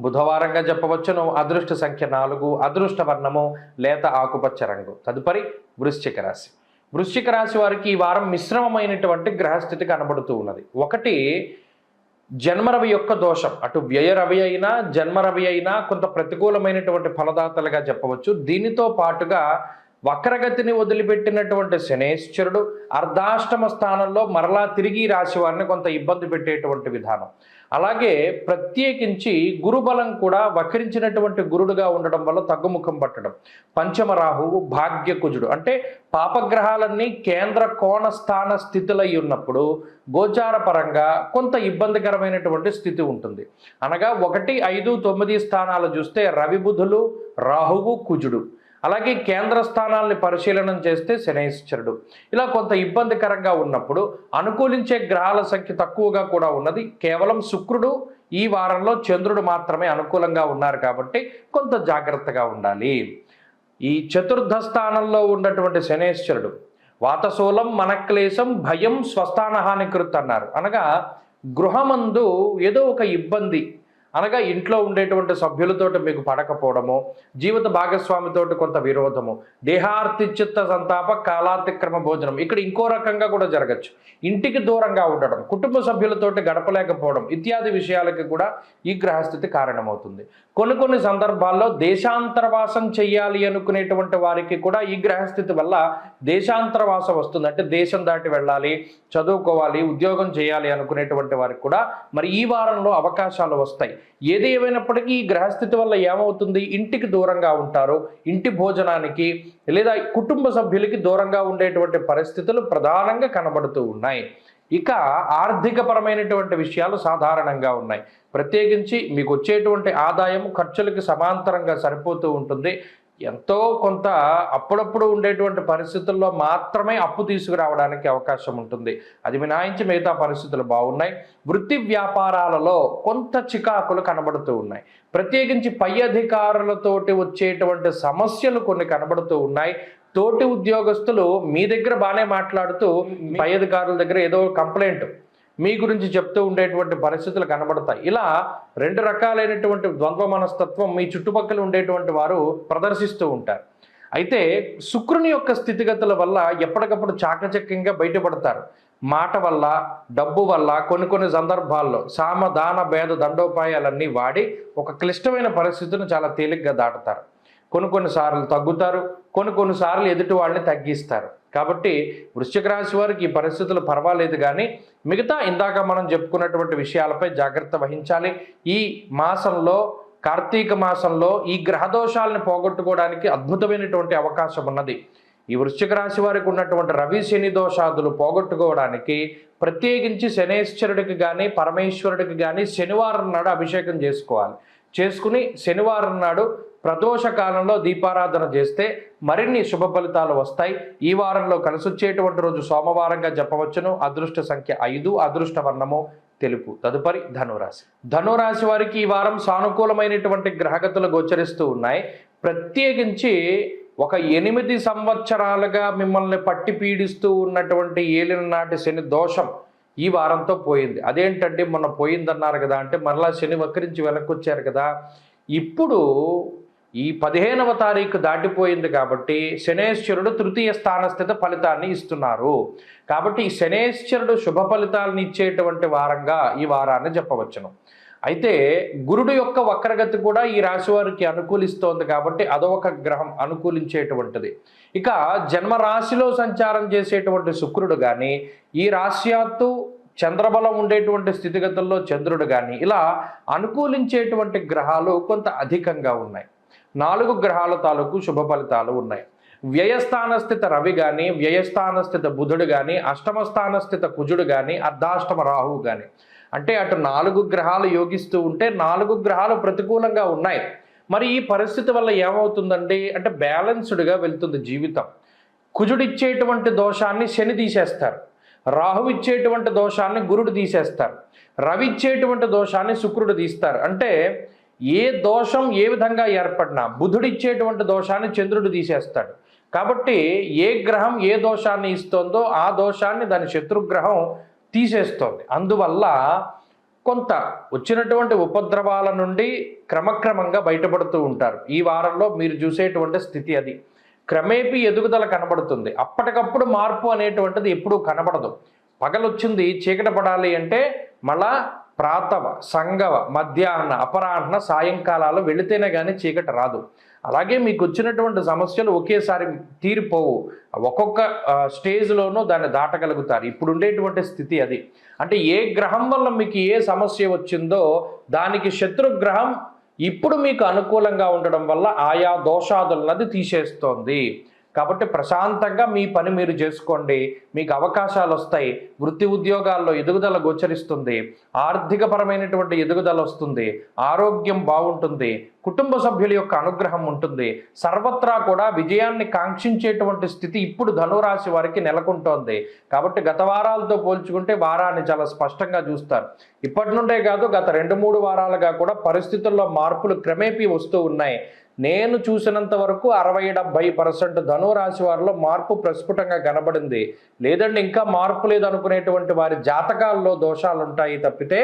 Speaker 2: బుధవారంగా చెప్పవచ్చును. అదృష్ట సంఖ్య 4, అదృష్ట వర్ణము లేత ఆకుపచ్చ రంగు. తదుపరి వృశ్చిక రాశి. వృశ్చిక రాశి వారికి ఈ వారం మిశ్రమమైనటువంటి గ్రహస్థితి కనబడుతూ ఉన్నది. ఒకటి జన్మరవి యొక్క దోషం, అటు వ్యయ రవి అయినా జన్మరవి అయినా కొంత ప్రతికూలమైనటువంటి ఫలదాతలుగా చెప్పవచ్చు. దీనితో పాటుగా వక్రగతిని వదిలిపెట్టినటువంటి శనేశ్వరుడు అర్ధాష్టమ స్థానంలో మరలా తిరిగి రాశి వారిని కొంత ఇబ్బంది పెట్టేటువంటి విధానం. అలాగే ప్రత్యేకించి గురుబలం కూడా వక్రించినటువంటి గురుడుగా ఉండడం వల్ల తగ్గుముఖం పట్టడం. పంచమ రాహువు, భాగ్యకుజుడు అంటే పాపగ్రహాలన్నీ కేంద్ర కోణ స్థాన స్థితులై ఉన్నప్పుడు గోచార పరంగా కొంత ఇబ్బందికరమైనటువంటి స్థితి ఉంటుంది. అనగా 1, 5, 9 స్థానాలు చూస్తే రవి బుధులు రాహువు కుజుడు. అలాగే కేంద్ర స్థానాల్ని పరిశీలనం చేస్తే శనైశ్చరుడు. ఇలా కొంత ఇబ్బందికరంగా ఉన్నప్పుడు అనుకూలించే గ్రహాల సంఖ్య తక్కువగా కూడా ఉన్నది. కేవలం శుక్రుడు ఈ వారంలో, చంద్రుడు మాత్రమే అనుకూలంగా ఉన్నారు కాబట్టి కొంత జాగ్రత్తగా ఉండాలి. ఈ చతుర్థ స్థానంలో ఉన్నటువంటి శనైశ్చరుడు వాతశూలం మనక్లేశం భయం స్వస్థానహానికృత్ అన్నారు. అనగా గృహమందు ఏదో ఒక ఇబ్బంది, అనగా ఇంట్లో ఉండేటువంటి సభ్యులతోటి మీకు పడకపోవడము, జీవిత భాగస్వామితోటి కొంత విరోధము, దేహార్తిచిత్త సంతాప కాలాతిక్రమ భోజనం. ఇక్కడ ఇంకో రకంగా కూడా జరగచ్చు. ఇంటికి దూరంగా ఉండడం, కుటుంబ సభ్యులతోటి గడపలేకపోవడం ఇత్యాది విషయాలకి కూడా ఈ గ్రహస్థితి కారణమవుతుంది. కొన్ని సందర్భాల్లో దేశాంతరవాసం చెయ్యాలి అనుకునేటువంటి వారికి కూడా ఈ గ్రహస్థితి వల్ల దేశాంతరవాసం వస్తుంది. అంటే దేశం దాటి వెళ్ళాలి, చదువుకోవాలి, ఉద్యోగం చేయాలి అనుకునేటువంటి వారికి కూడా మరి ఈ వారంలో అవకాశాలు వస్తాయి. ఏది ఏమైనప్పటికీ ఈ గ్రహస్థితి వల్ల ఏమవుతుంది, ఇంటికి దూరంగా ఉంటారు, ఇంటి భోజనానికి లేదా కుటుంబ సభ్యులకి దూరంగా ఉండేటువంటి పరిస్థితులు ప్రధానంగా కనబడుతూ ఉన్నాయి. ఇక ఆర్థికపరమైనటువంటి విషయాలు సాధారణంగా ఉన్నాయి. ప్రత్యేకించి మీకు వచ్చేటువంటి ఆదాయం ఖర్చులకి సమాంతరంగా సరిపోతూ ఉంటుంది. ఎంతో కొంత అప్పుడప్పుడు ఉండేటువంటి పరిస్థితుల్లో మాత్రమే అప్పు తీసుకురావడానికి అవకాశం ఉంటుంది. అది మినహాయించి మిగతా పరిస్థితులు బాగున్నాయి. వృత్తి వ్యాపారాలలో కొంత చికాకులు కనబడుతూ ఉన్నాయి. ప్రత్యేకించి పై అధికారులతోటి వచ్చేటువంటి సమస్యలు కొన్ని కనబడుతూ ఉన్నాయి. తోటి ఉద్యోగస్తులు మీ దగ్గర బాగానే మాట్లాడుతూ పై అధికారుల దగ్గర ఏదో కంప్లైంట్ మీ గురించి చెప్తూ ఉండేటువంటి పరిస్థితులు కనబడతాయి. ఇలా రెండు రకాలైనటువంటి ద్వంద్వ మనస్తత్వం మీ చుట్టుపక్కల ఉండేటువంటి వారు ప్రదర్శిస్తూ ఉంటారు. అయితే శుక్రుని యొక్క స్థితిగతుల వల్ల ఎప్పటికప్పుడు చాకచక్యంగా బయటపడతారు. మాట వల్ల, డబ్బు వల్ల కొన్ని సందర్భాల్లో సామ దాన భేద దండోపాయాలన్నీ వాడి ఒక క్లిష్టమైన పరిస్థితిని చాలా తేలిగ్గా దాటుతారు. కొన్నిసార్లు తగ్గుతారు, కొన్నిసార్లు ఎదుటి వాళ్ళని తగ్గిస్తారు. కాబట్టి వృశ్చిక రాశి వారికి ఈ పరిస్థితులు పర్వాలేదు, కానీ మిగతా ఇందాక మనం చెప్పుకున్నటువంటి విషయాలపై జాగ్రత్త వహించాలి. ఈ మాసంలో, కార్తీక మాసంలో ఈ గ్రహదోషాలను పోగొట్టుకోవడానికి అద్భుతమైనటువంటి అవకాశం ఉన్నది. ఈ వృశ్చిక రాశి వారికి ఉన్నటువంటి రవి శని దోషాదులు పోగొట్టుకోవడానికి ప్రత్యేకించి శనేశ్వరుడికి కానీ పరమేశ్వరుడికి కానీ శనివారం నాడు అభిషేకం చేసుకోవాలి. చేసుకుని శనివారం నాడు ప్రదోష కాలంలో దీపారాధన చేస్తే మరిన్ని శుభ ఫలితాలు వస్తాయి. ఈ వారంలో కలిసి వచ్చేటువంటి రోజు సోమవారంగా చెప్పవచ్చును. అదృష్ట సంఖ్య 5, అదృష్ట వర్ణము తెలుపు. తదుపరి ధనురాశి. ధనురాశి వారికి ఈ వారం సానుకూలమైనటువంటి గ్రహగతులు గోచరిస్తూ ఉన్నాయి. ప్రత్యేకించి ఒక 8 సంవత్సరాలుగా మిమ్మల్ని పట్టి పీడిస్తూ ఉన్నటువంటి ఏలిన నాటి శని దోషం ఈ వారంతో పోయింది. అదేంటంటే మొన్న పోయిందన్నారు కదా అంటే మరలా శని వక్రించి వెనక్కి వచ్చారు కదా. ఇప్పుడు ఈ 15వ తారీఖు దాటిపోయింది కాబట్టి శనేశ్వరుడు తృతీయ స్థానస్థిత ఫలితాన్ని ఇస్తున్నారు. కాబట్టి ఈ శనేశ్వరుడు శుభ ఫలితాలను ఇచ్చేటువంటి వారంగా ఈ వారాన్ని చెప్పవచ్చును. అయితే గురుడు యొక్క వక్రగతి కూడా ఈ రాశి వారికి అనుకూలిస్తోంది కాబట్టి అదొక గ్రహం అనుకూలించేటువంటిది. ఇక జన్మరాశిలో సంచారం చేసేటువంటి శుక్రుడు కానీ, ఈ రాశ్యాత్తు చంద్రబలం ఉండేటువంటి స్థితిగతుల్లో చంద్రుడు కానీ, ఇలా అనుకూలించేటువంటి గ్రహాలు కొంత అధికంగా ఉన్నాయి. 4 గ్రహాల తాలూకు శుభ ఫలితాలు ఉన్నాయి. వ్యయస్థానస్థిత రవి కానీ, వ్యయస్థానస్థిత బుధుడు కానీ, అష్టమ స్థానస్థిత కుజుడు కానీ, అర్ధాష్టమ రాహువు కానీ, అంటే అటు 4 గ్రహాలు యోగిస్తూ ఉంటే 4 గ్రహాలు ప్రతికూలంగా ఉన్నాయి. మరి ఈ పరిస్థితి వల్ల ఏమవుతుందండి అంటే బ్యాలెన్స్డ్గా వెళ్తుంది జీవితం. కుజుడు ఇచ్చేటువంటి దోషాన్ని శని తీసేస్తారు, రాహు ఇచ్చేటువంటి దోషాన్ని గురుడు తీసేస్తారు, రవి ఇచ్చేటువంటి దోషాన్ని శుక్రుడు తీస్తారు. అంటే ఏ దోషం ఏ విధంగా ఏర్పడినా బుధుడు ఇచ్చేటువంటి దోషాన్ని చంద్రుడు తీసేస్తాడు. కాబట్టి ఏ గ్రహం ఏ దోషాన్ని ఇస్తోందో ఆ దోషాన్ని దాని శత్రుగ్రహం తీసేస్తోంది. అందువల్ల కొంత వచ్చినటువంటి ఉపద్రవాల నుండి క్రమక్రమంగా బయటపడుతూ ఉంటారు. ఈ వారంలో మీరు చూసేటువంటి స్థితి అది. క్రమేపీ ఎదుగుదల కనబడుతుంది. అప్పటికప్పుడు మార్పు అనేటువంటిది ఎప్పుడూ కనబడదు. పగలొచ్చింది చీకటి పడాలి అంటే మళ్ళా ప్రాతవ, సంగవ, మధ్యాహ్న, అపరాహ్న, సాయంకాలాలు వెళితేనే కానీ చీకటి రాదు. అలాగే మీకు వచ్చినటువంటి సమస్యలు ఒకేసారి తీరిపోవు. ఒక్కొక్క స్టేజ్లోనూ దాన్ని దాటగలుగుతారు. ఇప్పుడు ఉండేటువంటి స్థితి అది. అంటే ఏ గ్రహం వల్ల మీకు ఏ సమస్య వచ్చిందో దానికి శత్రుగ్రహం ఇప్పుడు మీకు అనుకూలంగా ఉండడం వల్ల ఆయా దోషాదులన్నది తీసేస్తోంది. కాబట్టి ప్రశాంతంగా మీ పని మీరు చేసుకోండి, మీకు అవకాశాలు వస్తాయి, వృత్తి ఉద్యోగాల్లో ఎదుగుదల గోచరిస్తుంది, ఆర్థికపరమైనటువంటి ఎదుగుదల వస్తుంది, ఆరోగ్యం బాగుంటుంది, కుటుంబ సభ్యుల యొక్క అనుగ్రహం ఉంటుంది, సర్వత్రా కూడా విజయాన్ని కాంక్షించేటువంటి స్థితి ఇప్పుడు ధనురాశి వారికి నెలకొంటోంది. కాబట్టి గత వారాలతో పోల్చుకుంటే వారాన్ని చాలా స్పష్టంగా చూస్తారు. ఇప్పటి నుండే కాదు, గత 2-3 వారాలుగా కూడా పరిస్థితుల్లో మార్పులు క్రమేపీ వస్తూ ఉన్నాయి. నేను చూసినంత వరకు 60-70% ధనురాశి వారిలో మార్పు ప్రస్ఫుటంగా కనబడింది. లేదండి ఇంకా మార్పు లేదనుకునేటువంటి వారి జాతకాల్లో దోషాలు ఉంటాయి తప్పితే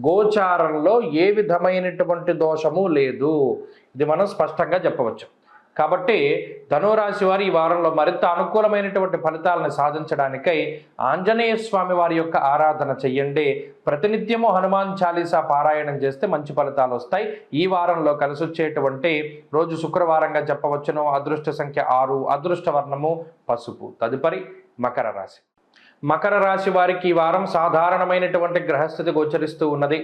Speaker 2: గోచారంలో ఏ విధమైనటువంటి దోషము లేదు. ఇది మనం స్పష్టంగా చెప్పవచ్చు. కాబట్టి ధనురాశి వారి ఈ వారంలో మరింత అనుకూలమైనటువంటి ఫలితాలను సాధించడానికై ఆంజనేయ స్వామి వారి యొక్క ఆరాధన చెయ్యండి. ప్రతినిత్యము హనుమాన్ చాలీసా పారాయణం చేస్తే మంచి ఫలితాలు వస్తాయి. ఈ వారంలో కలిసి వచ్చేటువంటి రోజు శుక్రవారంగా చెప్పవచ్చును. అదృష్ట సంఖ్య 6, అదృష్ట వర్ణము పసుపు. తదుపరి మకర రాశి. మకర రాశి వారికి ఈ వారం సాధారణమైనటువంటి గ్రహస్థితి గోచరిస్తూ ఉన్నది.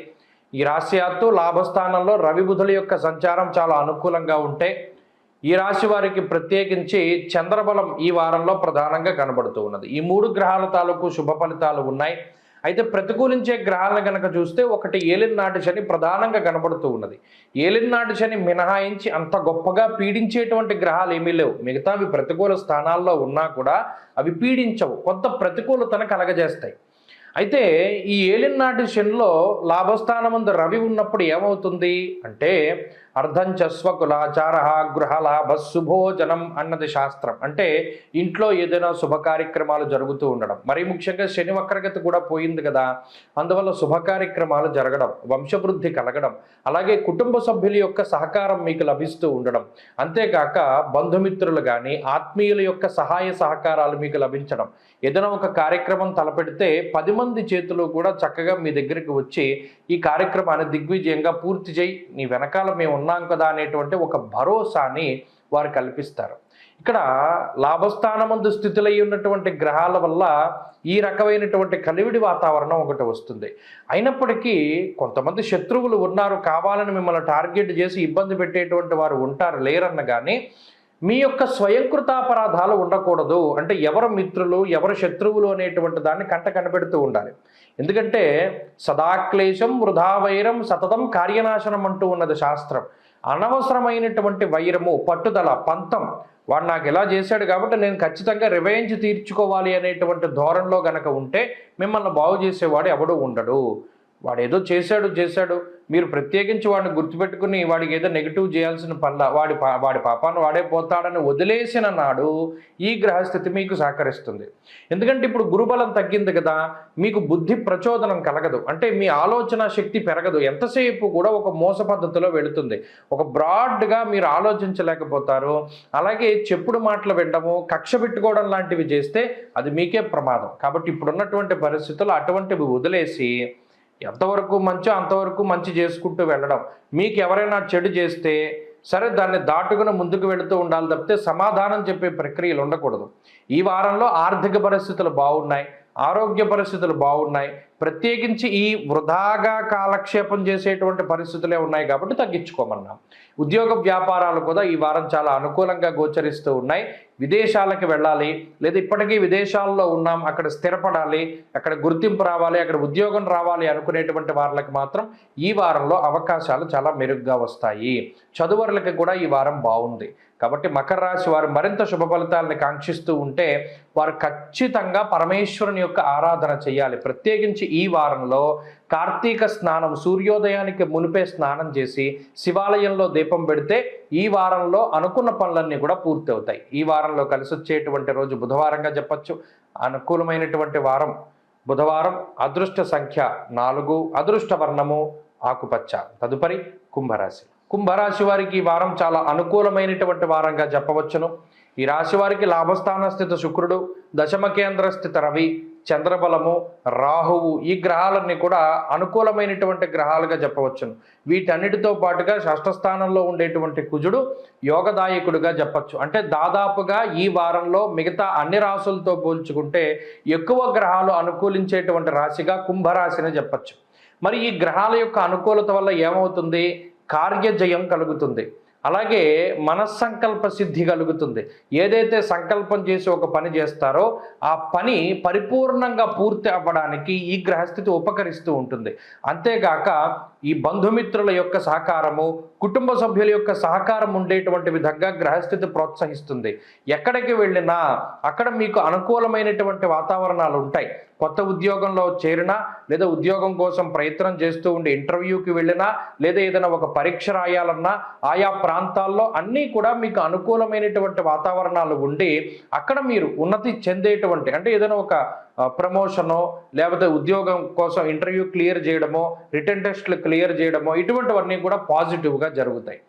Speaker 2: ఈ రాశ్యాత్తు లాభస్థానంలో రవి బుధుల యొక్క సంచారం చాలా అనుకూలంగా ఉంటే ఈ రాశి వారికి ప్రత్యేకించి చంద్రబలం ఈ వారంలో ప్రధానంగా కనబడుతూ ఉన్నది. ఈ 3 గ్రహాల తాలూకు శుభ ఫలితాలు ఉన్నాయి. అయితే ప్రతికూలించే గ్రహాలను కనుక చూస్తే ఒకటి ఏలినాటి శని ప్రధానంగా కనబడుతూ ఉన్నది. ఏలినాటి శని మినహాయించి అంత గొప్పగా పీడించేటువంటి గ్రహాలు ఏమీ లేవు. మిగతావి ప్రతికూల స్థానాల్లో ఉన్నా కూడా అవి పీడించవు, కొంత ప్రతికూలతను కలగజేస్తాయి. అయితే ఈ ఏలినాటి శనిలో లాభస్థానమందు రవి ఉన్నప్పుడు ఏమవుతుంది అంటే అర్ధంచస్వకులాచార గృహలాభ శుభోజనం అన్నది శాస్త్రం. అంటే ఇంట్లో ఏదైనా శుభ కార్యక్రమాలు జరుగుతూ ఉండడం, మరీ ముఖ్యంగా శని వక్రగతి కూడా పోయింది కదా, అందువల్ల శుభ కార్యక్రమాలు జరగడం, వంశవృద్ధి కలగడం, అలాగే కుటుంబ సభ్యుల యొక్క సహకారం మీకు లభిస్తూ ఉండడం, అంతేకాక బంధుమిత్రులు కానీ ఆత్మీయుల యొక్క సహాయ సహకారాలు మీకు లభించడం, ఏదైనా ఒక కార్యక్రమం తలపెడితే 10 మంది చేతులు కూడా చక్కగా మీ దగ్గరికి వచ్చి ఈ కార్యక్రమాన్ని దిగ్విజయంగా పూర్తి చేయి, నీ వెనకాల మేము ఉన్నాం కదా అనేటువంటి ఒక భరోసాని వారు కల్పిస్తారు. ఇక్కడ లాభస్థానమందు స్థితులై ఉన్నటువంటి గ్రహాల వల్ల ఈ రకమైనటువంటి కలివిడి వాతావరణం ఒకటి వస్తుంది. అయినప్పటికీ కొంతమంది శత్రువులు ఉన్నారు, కావాలని మిమ్మల్ని టార్గెట్ చేసి ఇబ్బంది పెట్టేటువంటి వారు ఉంటారు, లేరన్న కానీ మీ యొక్క స్వయంకృతాపరాధాలు ఉండకూడదు. అంటే ఎవరు మిత్రులు ఎవరు శత్రువులు అనేటువంటి దాన్ని కనిపెడుతూ ఉండాలి. ఎందుకంటే సదాక్లేశం వృధావైరం సతతం కార్యనాశనం అంటూ ఉన్నది శాస్త్రం. అనవసరమైనటువంటి వైరము, పట్టుదల, పంతం, వాడు నాకు ఇలా చేశాడు కాబట్టి నేను ఖచ్చితంగా రివెంజ్ తీర్చుకోవాలి అనేటువంటి ధోరణిలో గనక ఉంటే మిమ్మల్ని బాగు చేసేవాడు ఎవడూ ఉండడు. వాడు ఏదో చేశాడు మీరు ప్రత్యేకించి వాడిని గుర్తుపెట్టుకుని వాడికి ఏదో నెగిటివ్ చేయాల్సిన పనుల వాడి పాపాన్ని వాడే పోతాడని వదిలేసిన నాడు ఈ గ్రహస్థితి మీకు సహకరిస్తుంది. ఎందుకంటే ఇప్పుడు గురుబలం తగ్గింది కదా, మీకు బుద్ధి ప్రచోదనం కలగదు, అంటే మీ ఆలోచన శక్తి పెరగదు, ఎంతసేపు కూడా ఒక మోస పద్ధతిలో వెళుతుంది, ఒక బ్రాడ్గా మీరు ఆలోచించలేకపోతారు. అలాగే చెప్పుడు మాటలు వినడము, కక్ష పెట్టుకోవడం లాంటివి చేస్తే అది మీకే ప్రమాదం. కాబట్టి ఇప్పుడున్నటువంటి పరిస్థితుల్లో అటువంటివి వదిలేసి ఎంతవరకు మంచో అంతవరకు మంచి చేసుకుంటూ వెళ్ళడం. మీకు ఎవరైనా చెడు చేస్తే సరే దాన్ని దాటుకుని ముందుకు వెళుతూ ఉండాలి తప్పితే సమాధానం చెప్పే ప్రక్రియలు ఉండకూడదు. ఈ వారంలో ఆర్థిక పరిస్థితులు బాగున్నాయి, ఆరోగ్య పరిస్థితులు బాగున్నాయి. ప్రత్యేకించి ఈ వృధాగా కాలక్షేపం చేసేటువంటి పరిస్థితులే ఉన్నాయి కాబట్టి తగ్గించుకోమన్నాం. ఉద్యోగ వ్యాపారాలు కూడా ఈ వారం చాలా అనుకూలంగా గోచరిస్తూ ఉన్నాయి. విదేశాలకు వెళ్ళాలి, లేదా ఇప్పటికీ విదేశాల్లో ఉన్నాం, అక్కడ స్థిరపడాలి, అక్కడ గుర్తింపు రావాలి, అక్కడ ఉద్యోగం రావాలి అనుకునేటువంటి వాళ్ళకి మాత్రం ఈ వారంలో అవకాశాలు చాలా మెరుగ్గా వస్తాయి. చదువులకు కూడా ఈ వారం బాగుంది. కాబట్టి మకర రాశి వారు మరింత శుభ ఫలితాలను కాంక్షిస్తూ ఉంటే వారు ఖచ్చితంగా పరమేశ్వరుని యొక్క ఆరాధన చేయాలి. ప్రత్యేకించి ఈ వారంలో కార్తీక స్నానం, సూర్యోదయానికి మునిపే స్నానం చేసి శివాలయంలో దీపం పెడితే ఈ వారంలో అనుకున్న పనులన్నీ కూడా పూర్తి అవుతాయి. ఈ వారంలో కలిసి వచ్చేటువంటి రోజు బుధవారంగా చెప్పచ్చు. అనుకూలమైనటువంటి వారం బుధవారం. అదృష్ట సంఖ్య 4, అదృష్ట వర్ణము ఆకుపచ్చ. తదుపరి కుంభరాశి. కుంభరాశి వారికి ఈ వారం చాలా అనుకూలమైనటువంటి వారంగా చెప్పవచ్చును. ఈ రాశి వారికి లాభస్థాన స్థిత శుక్రుడు, దశమ కేంద్ర స్థిత రవి, చంద్రబలము, రాహువు, ఈ గ్రహాలన్నీ కూడా అనుకూలమైనటువంటి గ్రహాలుగా చెప్పవచ్చును. వీటన్నిటితో పాటుగా షష్ఠస్థానంలో ఉండేటువంటి కుజుడు యోగదాయకుడిగా చెప్పచ్చు. అంటే దాదాపుగా ఈ వారంలో మిగతా అన్ని రాశులతో పోల్చుకుంటే ఎక్కువ గ్రహాలు అనుకూలించేటువంటి రాశిగా కుంభరాశిని చెప్పచ్చు. మరి ఈ గ్రహాల యొక్క అనుకూలత వల్ల ఏమవుతుంది? కార్యజయం కలుగుతుంది, అలాగే మనస్సంకల్ప సిద్ధి కలుగుతుంది. ఏదైతే సంకల్పం చేసి ఒక పని చేస్తారో ఆ పని పరిపూర్ణంగా పూర్తి అవ్వడానికి ఈ గ్రహస్థితి ఉపకరిస్తూ ఉంటుంది. అంతేగాక ఈ బంధుమిత్రుల యొక్క సహకారము, కుటుంబ సభ్యుల యొక్క సహకారం ఉండేటువంటి విధంగా గ్రహస్థితి ప్రోత్సహిస్తుంది. ఎక్కడికి వెళ్ళినా అక్కడ మీకు అనుకూలమైనటువంటి వాతావరణాలు ఉంటాయి. కొత్త ఉద్యోగంలో చేరినా, లేదా ఉద్యోగం కోసం ప్రయత్నం చేస్తూ ఉండి ఇంటర్వ్యూకి వెళ్ళినా, లేదా ఏదైనా ఒక పరీక్ష రాయాలన్నా ఆయా ప్రాంతాల్లో అన్నీ కూడా మీకు అనుకూలమైనటువంటి వాతావరణాలు ఉండి అక్కడ మీరు ఉన్నతి చెందేటువంటి, అంటే ఏదైనా ఒక ప్రమోషనో లేకపోతే ఉద్యోగం కోసం ఇంటర్వ్యూ క్లియర్ చేయడమో, రిటర్న్ టెస్ట్లు క్లియర్ చేయడమో, ఇటువంటివన్నీ కూడా పాజిటివ్గా జరుగుతాయి.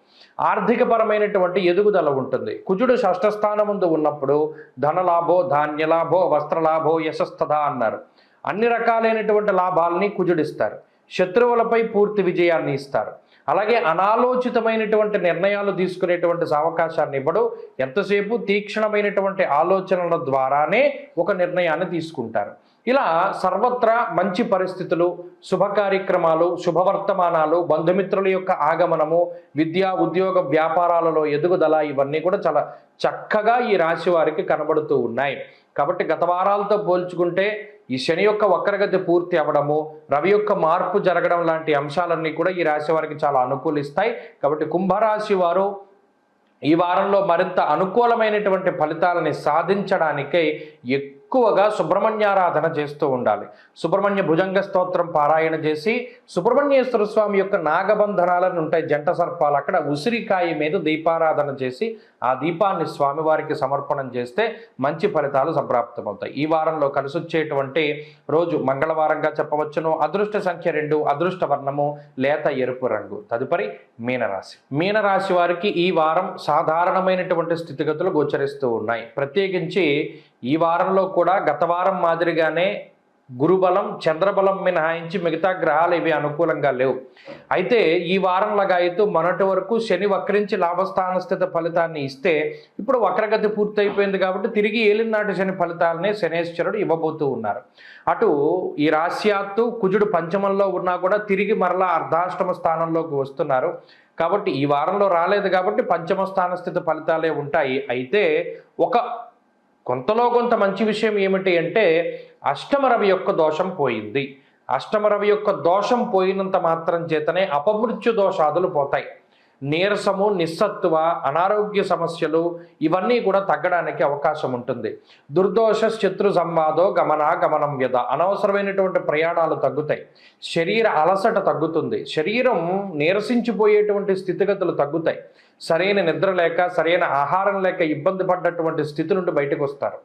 Speaker 2: ఆర్థికపరమైనటువంటి ఎదుగుదల ఉంటుంది. కుజుడు షష్ఠస్థానం ముందు ఉన్నప్పుడు ధనలాభో, ధాన్యలాభో, వస్త్రలాభో, యశస్తథ అన్నారు. అన్ని రకాలైనటువంటి లాభాలని కుజుడిస్తారు. శత్రువులపై పూర్తి విజయాన్ని ఇస్తారు. అలాగే అనాలోచితమైనటువంటి నిర్ణయాలు తీసుకునేటువంటి అవకాశాన్ని ఇవ్వడు. ఎంతసేపు తీక్షణమైనటువంటి ఆలోచనల ద్వారానే ఒక నిర్ణయాన్ని తీసుకుంటారు. ఇలా సర్వత్రా మంచి పరిస్థితులు, శుభ కార్యక్రమాలు, శుభవర్తమానాలు, బంధుమిత్రుల యొక్క ఆగమనము, విద్యా ఉద్యోగ వ్యాపారాలలో ఎదుగుదల, ఇవన్నీ కూడా చాలా చక్కగా ఈ రాశి వారికి కనబడుతూ ఉన్నాయి. కాబట్టి గత వారాలతో పోల్చుకుంటే ఈ శని యొక్క వక్రగతి పూర్తి అవ్వడము, రవి యొక్క మార్పు జరగడం లాంటి అంశాలన్నీ కూడా ఈ రాశి వారికి చాలా అనుకూలిస్తాయి. కాబట్టి కుంభరాశి వారు ఈ వారంలో మరింత అనుకూలమైనటువంటి ఫలితాలని సాధించడానికై ఎక్కువగా సుబ్రహ్మణ్యారాధన చేస్తూ ఉండాలి. సుబ్రహ్మణ్య భుజంగ స్తోత్రం పారాయణ చేసి, సుబ్రహ్మణ్యేశ్వర స్వామి యొక్క నాగబంధనాలను ఉంటాయి జంట సర్పాలు, అక్కడ ఉసిరికాయ మీద దీపారాధన చేసి ఆ దీపాన్ని స్వామివారికి సమర్పణం చేస్తే మంచి ఫలితాలు సంప్రాప్తమవుతాయి. ఈ వారంలో కలిసొచ్చేటువంటి రోజు మంగళవారంగా చెప్పవచ్చును. అదృష్ట సంఖ్య 2, అదృష్ట వర్ణము లేత ఎరుపు రంగు. తదుపరి మీనరాశి. మీనరాశి వారికి ఈ వారం సాధారణమైనటువంటి స్థితిగతులు గోచరిస్తూ ఉన్నాయి. ప్రత్యేకించి ఈ వారంలో కూడా గత వారం మాదిరిగానే గురుబలం, చంద్రబలం మినహాయించి మిగతా గ్రహాలు ఇవి అనుకూలంగా లేవు. అయితే ఈ వారం లగాయతూ మొన్నటి వరకు శని వక్రించి లాభస్థాన స్థిత ఫలితాన్ని ఇస్తే ఇప్పుడు వక్రగతి పూర్తయిపోయింది కాబట్టి తిరిగి ఏలినాటి శని ఫలితాలనే శనేశ్వరుడు ఇవ్వబోతూ ఉన్నారు. అటు ఈ రాశ్యాత్తు కుజుడు పంచమంలో ఉన్నా కూడా తిరిగి మరలా అర్ధాష్టమ స్థానంలోకి వస్తున్నారు. కాబట్టి ఈ వారంలో రాలేదు కాబట్టి పంచమ స్థాన స్థిత ఫలితాలే ఉంటాయి. అయితే కొంతలో కొంత మంచి విషయం ఏమిటి అంటే అష్టమ రవి యొక్క దోషం పోయింది. అష్టమ రవి యొక్క దోషం పోయినంత మాత్రం చేతనే అపమృత్యు దోషాదులు పోతాయి. నీరసము, నిస్సత్తువ, అనారోగ్య సమస్యలు ఇవన్నీ కూడా తగ్గడానికి అవకాశం ఉంటుంది. దుర్దోష శత్రు సంవాదో గమనం వ్యధ, అనవసరమైనటువంటి ప్రయాణాలు తగ్గుతాయి. శరీర అలసట తగ్గుతుంది. శరీరం నీరసించిపోయేటువంటి స్థితిగతులు తగ్గుతాయి. సరైన నిద్ర లేక, సరైన ఆహారం లేక ఇబ్బంది పడ్డటువంటి స్థితి నుండి బయటకు వస్తారు.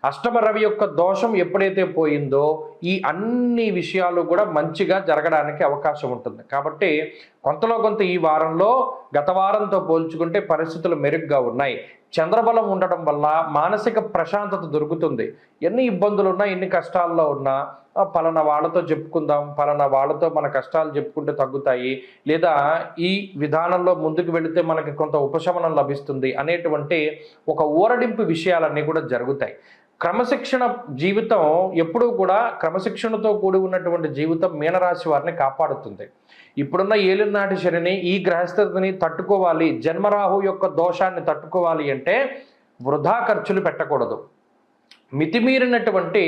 Speaker 2: అష్టమ రవి యొక్క దోషం ఎప్పుడైతే పోయిందో ఈ అన్ని విషయాలు కూడా మంచిగా జరగడానికి అవకాశం ఉంటుంది. కాబట్టి కొంతలో కొంత ఈ వారంలో గత వారంతో పోల్చుకుంటే పరిస్థితులు మెరుగ్గా ఉన్నాయి. చంద్రబలం ఉండడం వల్ల మానసిక ప్రశాంతత దొరుకుతుంది. ఎన్ని ఇబ్బందులు ఉన్నా, ఎన్ని కష్టాల్లో ఉన్నా పలానా వాళ్ళతో చెప్పుకుందాం, పలానా వాళ్ళతో మన కష్టాలు చెప్పుకుంటే తగ్గుతాయి, లేదా ఈ విధానంలో ముందుకు వెళితే మనకి కొంత ఉపశమనం లభిస్తుంది అనేటువంటి ఒక ఊరడింపు విషయాలన్నీ కూడా జరుగుతాయి. క్రమశిక్షణ జీవితం ఎప్పుడూ కూడా క్రమశిక్షణతో కూడి ఉన్నటువంటి జీవితం మీనరాశి వారిని కాపాడుతుంది. ఇప్పుడున్న ఏలినాటి శనిని, ఈ గ్రహస్థితిని తట్టుకోవాలి, జన్మరాహు యొక్క దోషాన్ని తట్టుకోవాలి అంటే వృధా ఖర్చులు పెట్టకూడదు. మితిమీరినటువంటి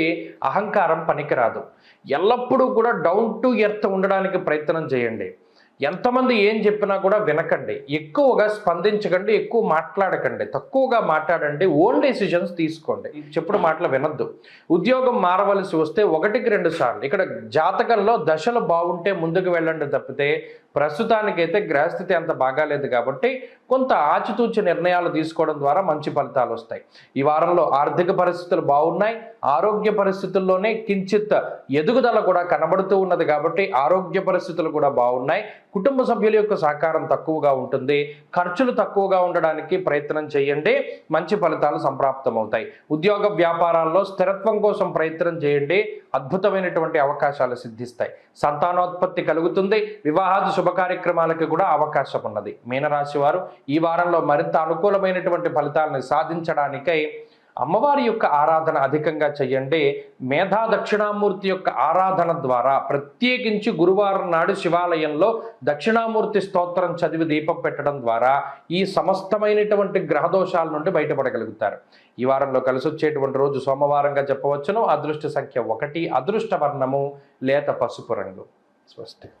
Speaker 2: అహంకారం పనికిరాదు. ఎల్లప్పుడూ కూడా డౌన్ టు ఎర్త్ ఉండడానికి ప్రయత్నం చేయండి. ఎంతమంది ఏం చెప్పినా కూడా వినకండి. ఎక్కువగా స్పందించకండి, ఎక్కువ మాట్లాడకండి, తక్కువగా మాట్లాడండి. ఓన్ డెసిషన్స్ తీసుకోండి. చెప్పుడు మాటలు వినొద్దు. ఉద్యోగం మారవలసి వస్తే 1కి 2 సార్లు ఇక్కడ జాతకంలో దశలు బాగుంటే ముందుకు వెళ్ళండి తప్పితే ప్రస్తుతానికైతే గ్రహస్థితి అంత బాగాలేదు కాబట్టి కొంత ఆచితూచి నిర్ణయాలు తీసుకోవడం ద్వారా మంచి ఫలితాలు వస్తాయి. ఈ వారంలో ఆర్థిక పరిస్థితులు బాగున్నాయి. ఆరోగ్య పరిస్థితుల్లోనే కించిత్ ఎదుగుదల కూడా కనబడుతూ ఉన్నది కాబట్టి ఆరోగ్య పరిస్థితులు కూడా బాగున్నాయి. కుటుంబ సభ్యుల యొక్క సహకారం తక్కువగా ఉంటుంది. ఖర్చులు తక్కువగా ఉండడానికి ప్రయత్నం చేయండి. మంచి ఫలితాలు సంప్రాప్తమవుతాయి. ఉద్యోగ వ్యాపారాల్లో స్థిరత్వం కోసం ప్రయత్నం చేయండి. అద్భుతమైనటువంటి అవకాశాలు సిద్ధిస్తాయి. సంతానోత్పత్తి కలుగుతుంది. వివాహాది శుభ కార్యక్రమాలకు కూడా అవకాశం ఉన్నది. మీనరాశి వారు ఈ వారంలో మరింత అనుకూలమైనటువంటి ఫలితాలను సాధించడానికై అమ్మవారి యొక్క ఆరాధన అధికంగా చేయండి. మేధా దక్షిణామూర్తి యొక్క ఆరాధన ద్వారా ప్రత్యేకించి గురువారం నాడు శివాలయంలో దక్షిణామూర్తి స్తోత్రం చదివి దీపం పెట్టడం ద్వారా ఈ సమస్తమైనటువంటి గ్రహదోషాల నుండి బయటపడగలుగుతారు. ఈ వారంలో కలిసి వచ్చేటువంటి రోజు సోమవారంగా చెప్పవచ్చును. అదృష్ట సంఖ్య 1, అదృష్ట వర్ణము లేత పసుపు రంగు. స్వస్తి.